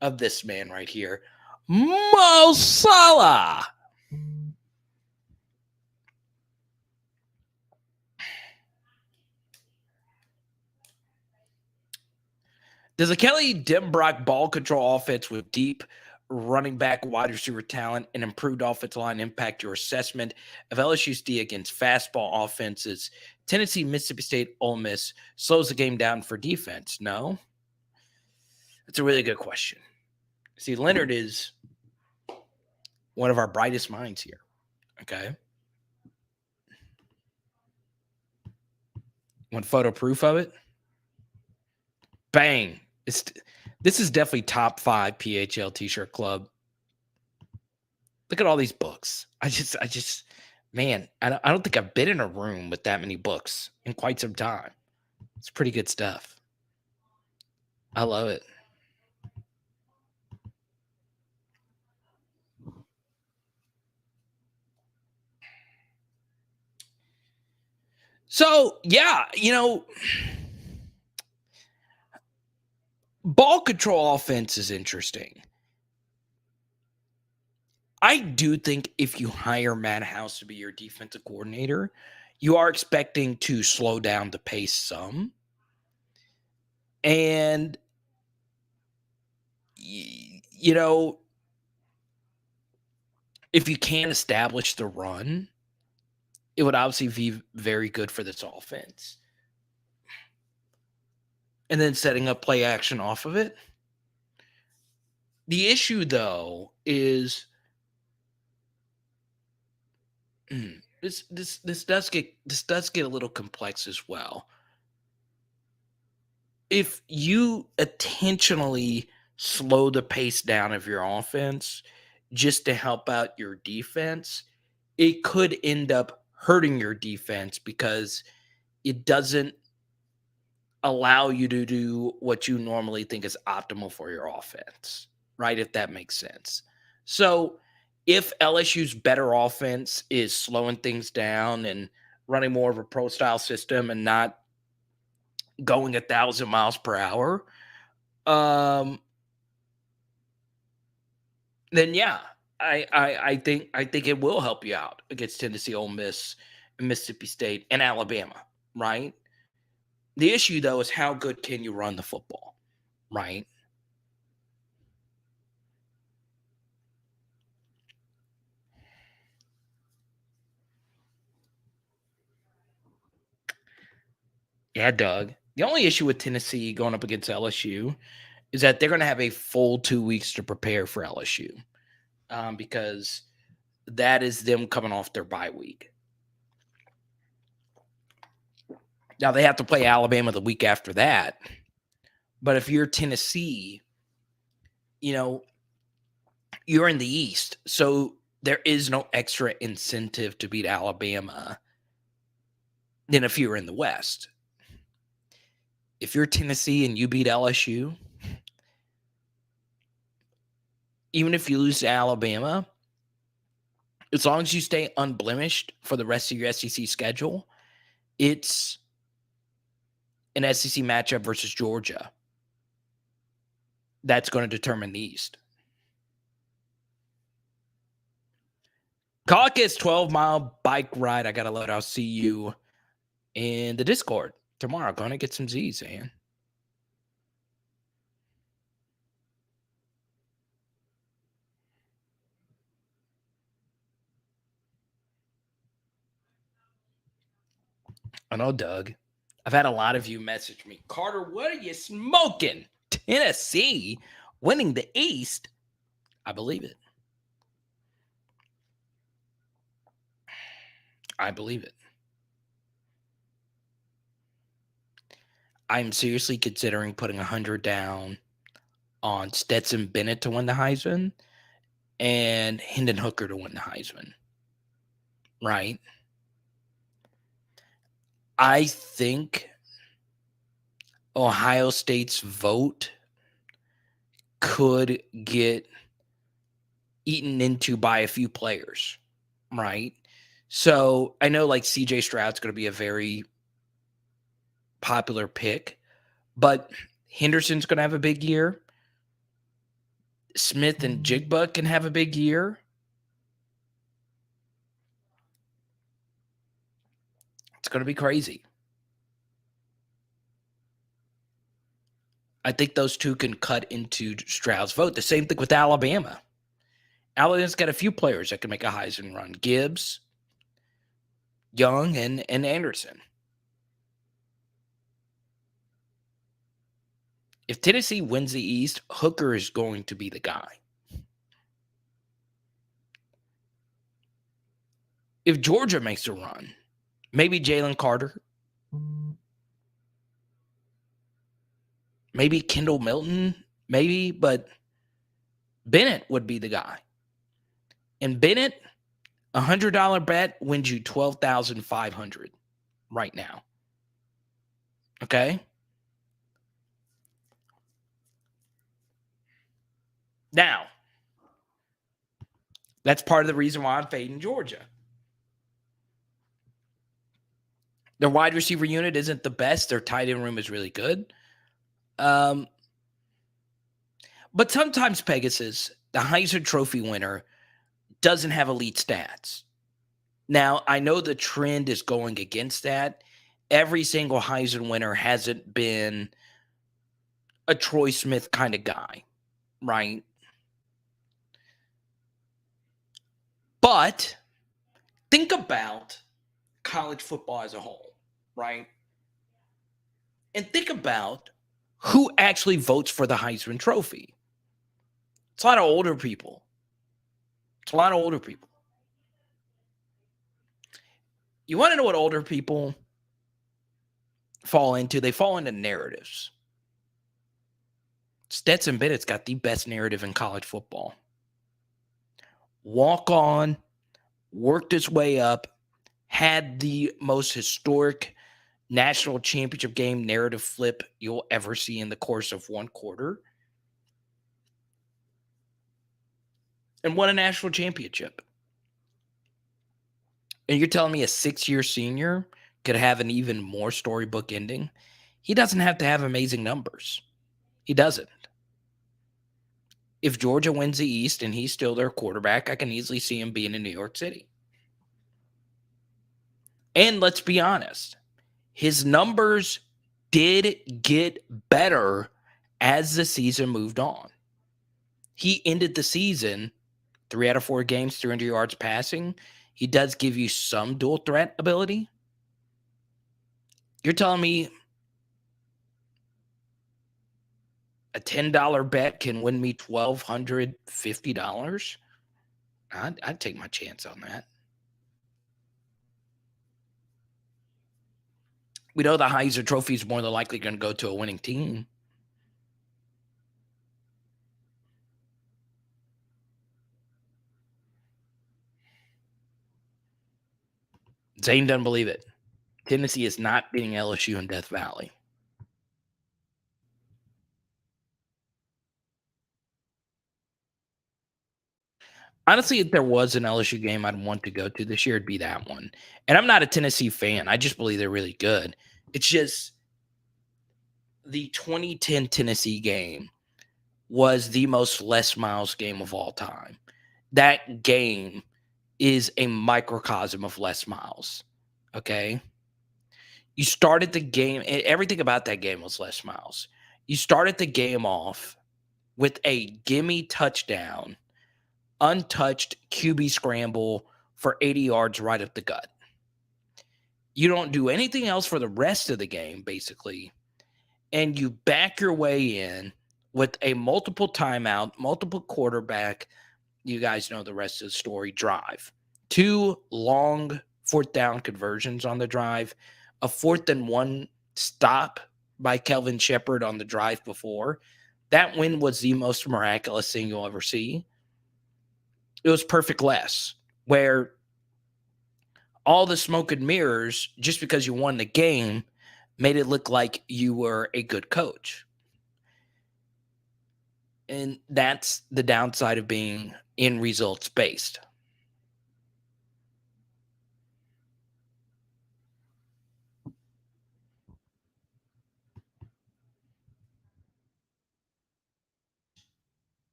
of this man right here, Mo Salah. Does a Kelly Denbrock ball control offense with deep running back, wide receiver talent, and improved offensive line impact your assessment of LSU's D against fastball offenses? Tennessee, Mississippi State, Ole Miss slows the game down for defense. No? That's a really good question. See, Leonard is one of our brightest minds here. Okay. Want photo proof of it? Bang. This is definitely top 5 PHL t-shirt club. Look at all these books. I just, man, I don't think I've been in a room with that many books in quite some time. It's pretty good stuff. I love it. So, yeah, ball control offense is interesting. I do think if you hire Matt House to be your defensive coordinator, you are expecting to slow down the pace some. And, you know, if you can establish the run, it would obviously be very good for this offense. And then setting up play action off of it. The issue, though, is this does get a little complex as well. If you intentionally slow the pace down of your offense just to help out your defense, it could end up hurting your defense because it doesn't allow you to do what you normally think is optimal for your offense, right? If that makes sense. So if LSU's better offense is slowing things down and running more of a pro style system and not going 1,000 miles per hour, then yeah, I think it will help you out against Tennessee, Ole Miss, and Mississippi State, and Alabama, right? The issue though is how good can you run the football, right? Yeah, Doug. The only issue with Tennessee going up against LSU is that they're going to have a full 2 weeks to prepare for LSU, because that is them coming off their bye week. Now they have to play Alabama the week after that. But if you're Tennessee, you're in the East, so there is no extra incentive to beat Alabama than if you're in the West. If you're Tennessee and you beat LSU, even if you lose to Alabama, as long as you stay unblemished for the rest of your SEC schedule, it's an SEC matchup versus Georgia that's going to determine the East. Caucus 12-mile bike ride. I got to load. I'll see you in the Discord tomorrow. Going to get some Z's, man. I know, Doug. I've had a lot of you message me. Carter, what are you smoking? Tennessee winning the East? I believe it. I believe it. I'm seriously considering putting 100 down on Stetson Bennett to win the Heisman and Hendon Hooker to win the Heisman. Right? I think Ohio State's vote could get eaten into by a few players, right? So I know like CJ Stroud's going to be a very popular pick, but Henderson's going to have a big year. Smith and Jigba can have a big year. It's going to be crazy. I think those two can cut into Stroud's vote. The same thing with Alabama. Alabama's got a few players that can make a Heisman run. Gibbs, Young, and Anderson. If Tennessee wins the East, Hooker is going to be the guy. If Georgia makes a run, maybe Jalen Carter, maybe Kendall Milton, maybe, but Bennett would be the guy. And Bennett, $100 bet wins you $12,500 right now. Okay? Now, that's part of the reason why I'm fading Georgia. Their wide receiver unit isn't the best. Their tight end room is really good. But sometimes Pegasus, the Heisman Trophy winner, doesn't have elite stats. Now, I know the trend is going against that. Every single Heisman winner hasn't been a Troy Smith kind of guy, right? But think about college football as a whole, right? And think about who actually votes for the Heisman Trophy. It's a lot of older people. It's a lot of older people. You want to know what older people fall into? They fall into narratives. Stetson Bennett's got the best narrative in college football. Walk on, worked his way up, had the most historic national championship game narrative flip you'll ever see in the course of one quarter, and won a national championship. And you're telling me a 6-year senior could have an even more storybook ending? He doesn't have to have amazing numbers. He doesn't. If Georgia wins the East and he's still their quarterback, I can easily see him being in New York City. And let's be honest, his numbers did get better as the season moved on. He ended the season 3 out of 4 games, 300 yards passing. He does give you some dual threat ability. You're telling me a $10 bet can win me $1,250? I'd take my chance on that. We know the Heisman Trophy is more than likely going to go to a winning team. Zane doesn't believe it. Tennessee is not beating LSU in Death Valley. Honestly, if there was an LSU game I'd want to go to this year, it'd be that one. And I'm not a Tennessee fan. I just believe they're really good. It's just the 2010 Tennessee game was the most Les Miles game of all time. That game is a microcosm of Les Miles. Okay? You started the game, everything about that game was Les Miles. You started the game off with a gimme touchdown, untouched QB scramble for 80 yards right up the gut. You don't do anything else for the rest of the game, basically, and you back your way in with a multiple timeout, multiple quarterback, you guys know the rest of the story, drive. 2 long 4th down conversions on the drive, a 4th and 1 stop by Kelvin Shepard on the drive before. That win was the most miraculous thing you'll ever see. It was perfect Les, where all the smoke and mirrors, just because you won the game, made it look like you were a good coach. And that's the downside of being in results based.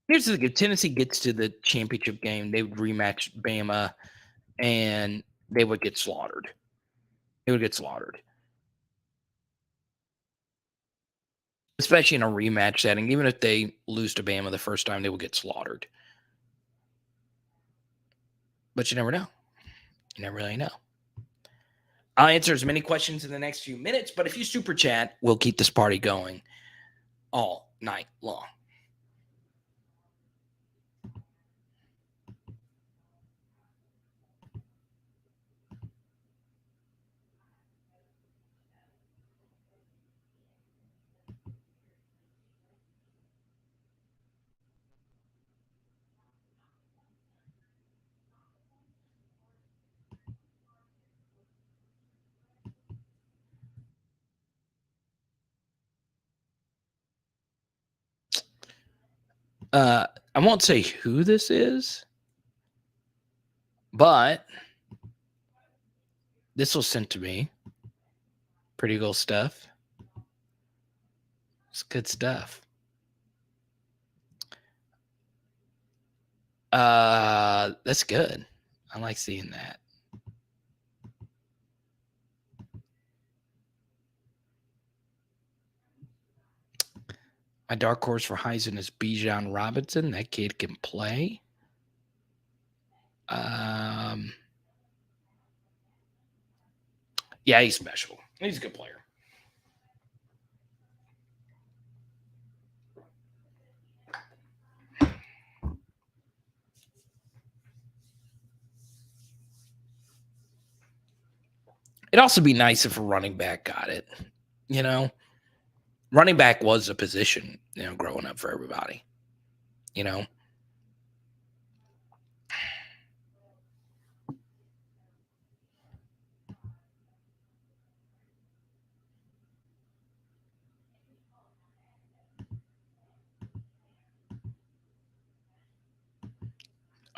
Here's the thing: if Tennessee gets to the championship game, they would rematch Bama, and they would get slaughtered. They would get slaughtered, especially in a rematch setting. Even if they lose to Bama the first time, they will get slaughtered. But you never know. You never really know. I'll answer as many questions in the next few minutes, but if you super chat, we'll keep this party going all night long. I won't say who this is, but this was sent to me. Pretty cool stuff. It's good stuff. That's good. I like seeing that. My dark horse for Heisen is Bijan Robinson. That kid can play. Yeah, he's special. He's a good player. It'd also be nice if a running back got it. You know, running back was a position, growing up for everybody.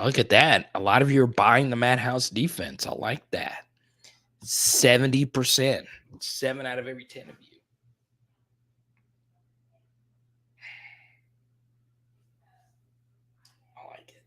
Look at that. A lot of you are buying the Madhouse defense. I like that. 70%. 7 out of every 10 of you. I like it.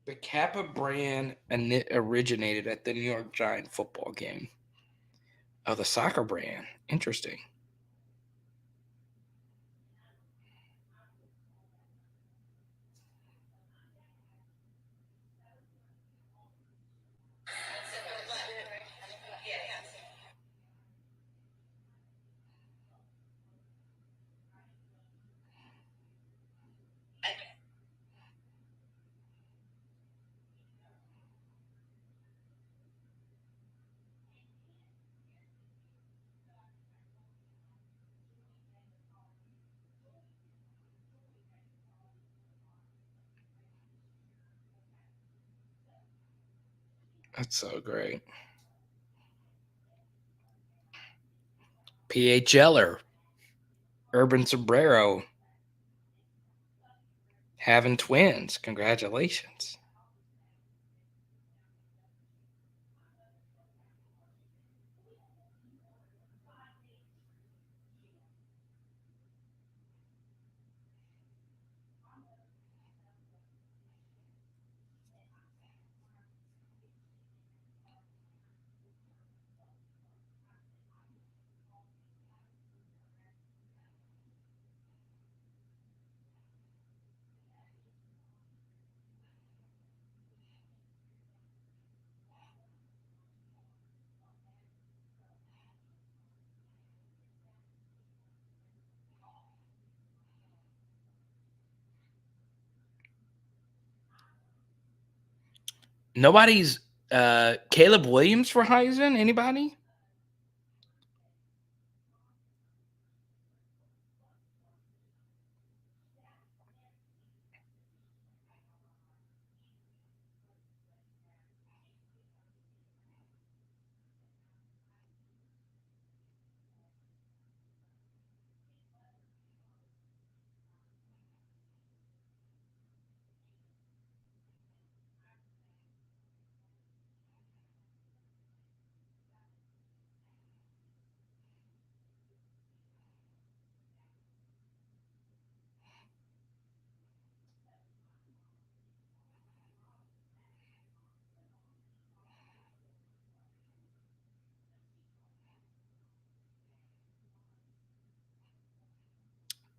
The Kappa brand originated at the New York Giant football game. Oh, the soccer brand. Interesting. That's so great. PHLer, Urban Sombrero, having twins. Congratulations. Nobody's Caleb Williams for Heisen? Anybody?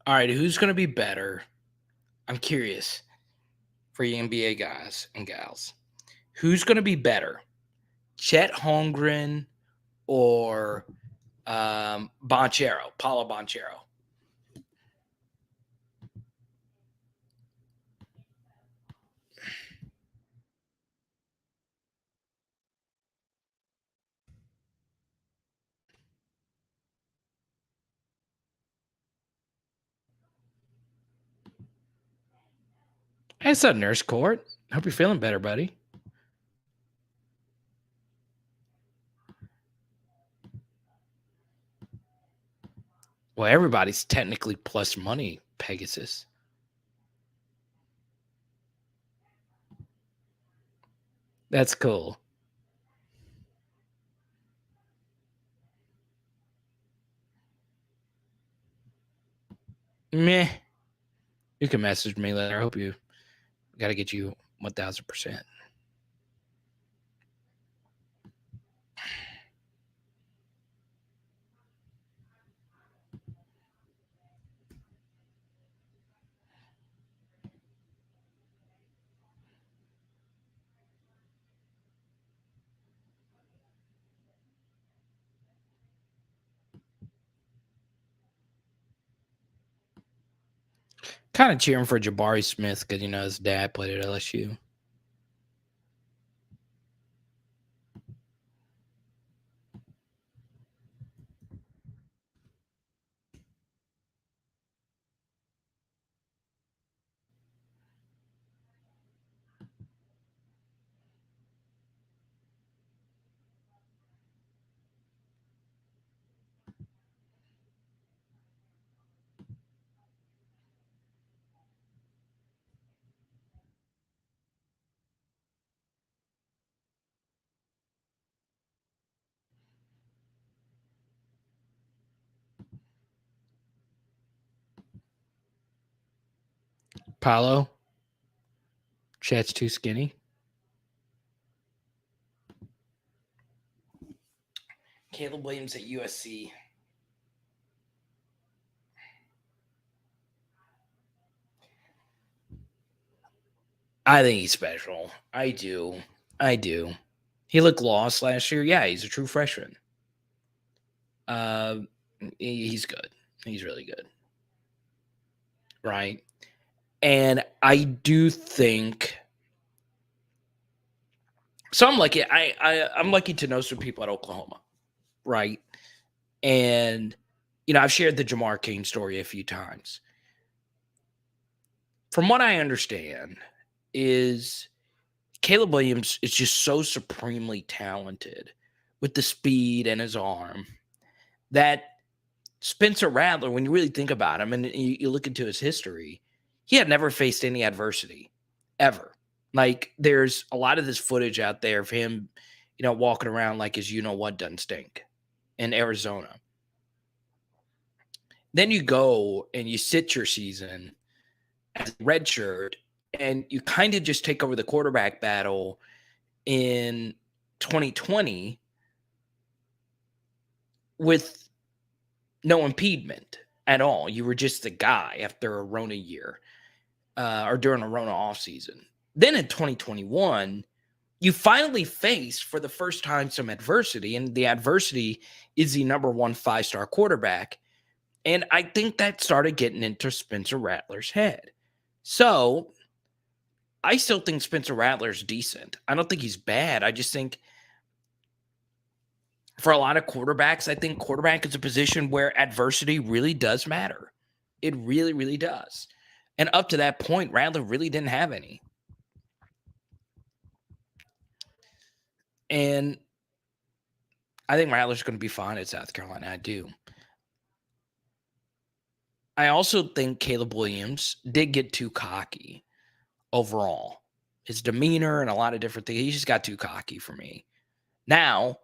All right, who's going to be better? I'm curious for you NBA guys and gals. Who's going to be better? Chet Holmgren or Bonchero, Paulo Bonchero? Hey, what's up, Nurse Court? Hope you're feeling better, buddy. Well, everybody's technically plus money, Pegasus. That's cool. Meh. You can message me later. I hope you got to get you 1000%. Kind of cheering for Jabari Smith because, his dad played at LSU. Paulo, Chat's too skinny. Caleb Williams at USC. I think he's special. I do. He looked lost last year. Yeah, he's a true freshman. He's good. He's really good. Right. And I do think so. I'm lucky. I'm lucky to know some people at Oklahoma. Right. And I've shared the Jamar King story a few times. From what I understand, is Caleb Williams is just so supremely talented with the speed and his arm that Spencer Rattler, when you really think about him and you look into his history, he had never faced any adversity ever. Like, there's a lot of this footage out there of him, walking around like his what doesn't stink in Arizona. Then you go and you sit your season as a redshirt and you kind of just take over the quarterback battle in 2020 with no impediment at all. You were just the guy after a Rona year or during a Rona offseason. Then in 2021, you finally face for the first time some adversity, and the adversity is the number one 5-star quarterback. And I think that started getting into Spencer Rattler's head. So I still think Spencer Rattler's decent. I don't think he's bad. I just think for a lot of quarterbacks, I think quarterback is a position where adversity really does matter. It really, really does. And up to that point, Rattler really didn't have any. And I think Rattler's going to be fine at South Carolina. I do. I also think Caleb Williams did get too cocky overall. His demeanor and a lot of different things. He just got too cocky for me. Now,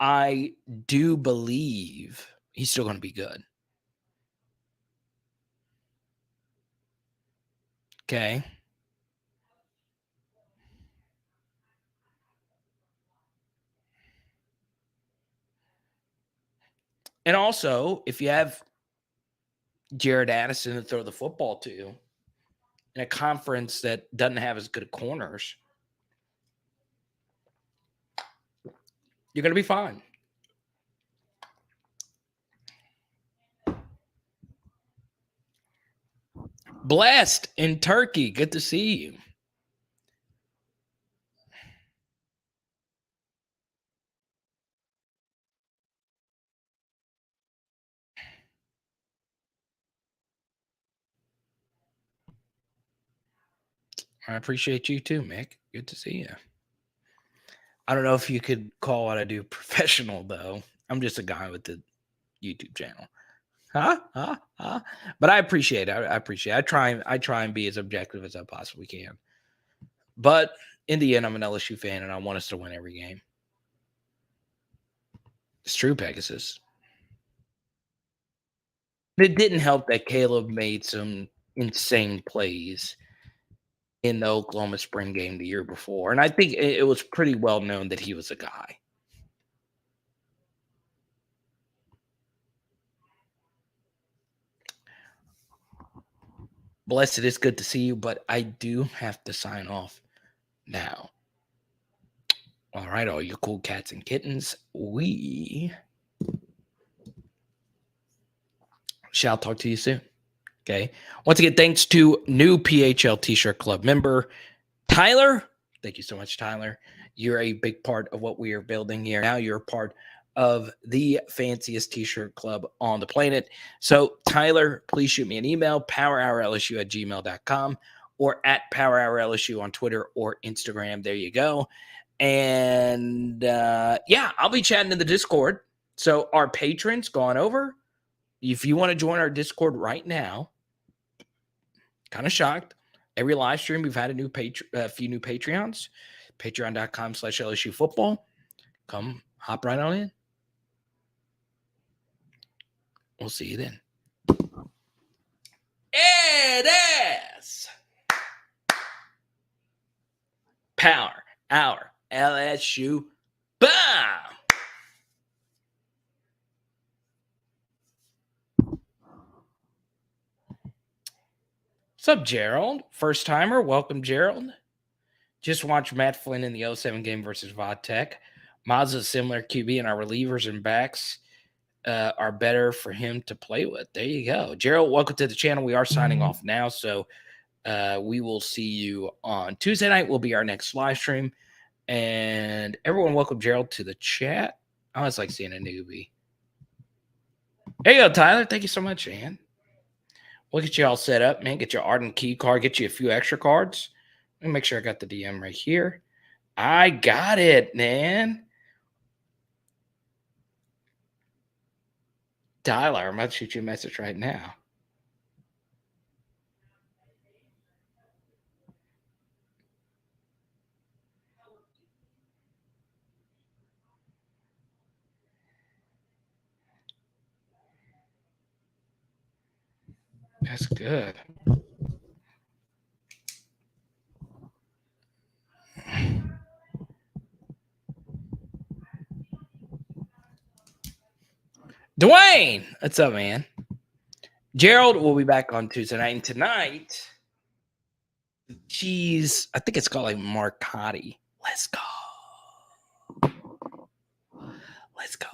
I do believe he's still going to be good. Okay. And also, if you have Jared Addison to throw the football to in a conference that doesn't have as good corners, you're going to be fine. Blessed in Turkey. Good to see you. I appreciate you too, Mick. Good to see you. I don't know if you could call what I do professional, though. I'm just a guy with the YouTube channel. But I appreciate it. I appreciate it. I try and be as objective as I possibly can. But in the end, I'm an LSU fan, and I want us to win every game. It's true, Pegasus. It didn't help that Caleb made some insane plays in the Oklahoma spring game the year before. And I think it was pretty well known that he was a guy. Blessed, it's good to see you, but I do have to sign off now. All right, all you cool cats and kittens, we shall talk to you soon. Okay. Once again, thanks to new PHL T-shirt club member Tyler. Thank you so much, Tyler. You're a big part of what we are building here. Now you're a part of the fanciest T-shirt club on the planet. So, Tyler, please shoot me an email, powerhourlsu@gmail.com or at powerhourlsu on Twitter or Instagram. There you go. And yeah, I'll be chatting in the Discord. So our patrons gone over. If you want to join our Discord right now, kind of shocked. Every live stream, we've had a few new Patreons. Patreon.com/LSU football. Come hop right on in. We'll see you then. It is Power Hour LSU. Bam! What's up, Gerald? First timer. Welcome, Gerald. Just watched Matt Flynn in the 07 game versus Vodtech. Mazda's similar QB, and our relievers and backs are better for him to play with. There you go. Gerald, welcome to the channel. We are signing off now, so we will see you on Tuesday night. Will be our next live stream. And everyone, welcome Gerald to the chat. I always like seeing a newbie. There you go, Tyler. Thank you so much, man. We'll get you all set up, man. Get your Arden key card. Get you a few extra cards. Let me make sure I got the DM right here. I got it, man. Tyler, I'm about to shoot you a message right now. That's good. Dwayne, what's up, man? Gerald will be back on Tuesday night. And tonight, cheese, I think it's called like Marcotti. Let's go. Let's go.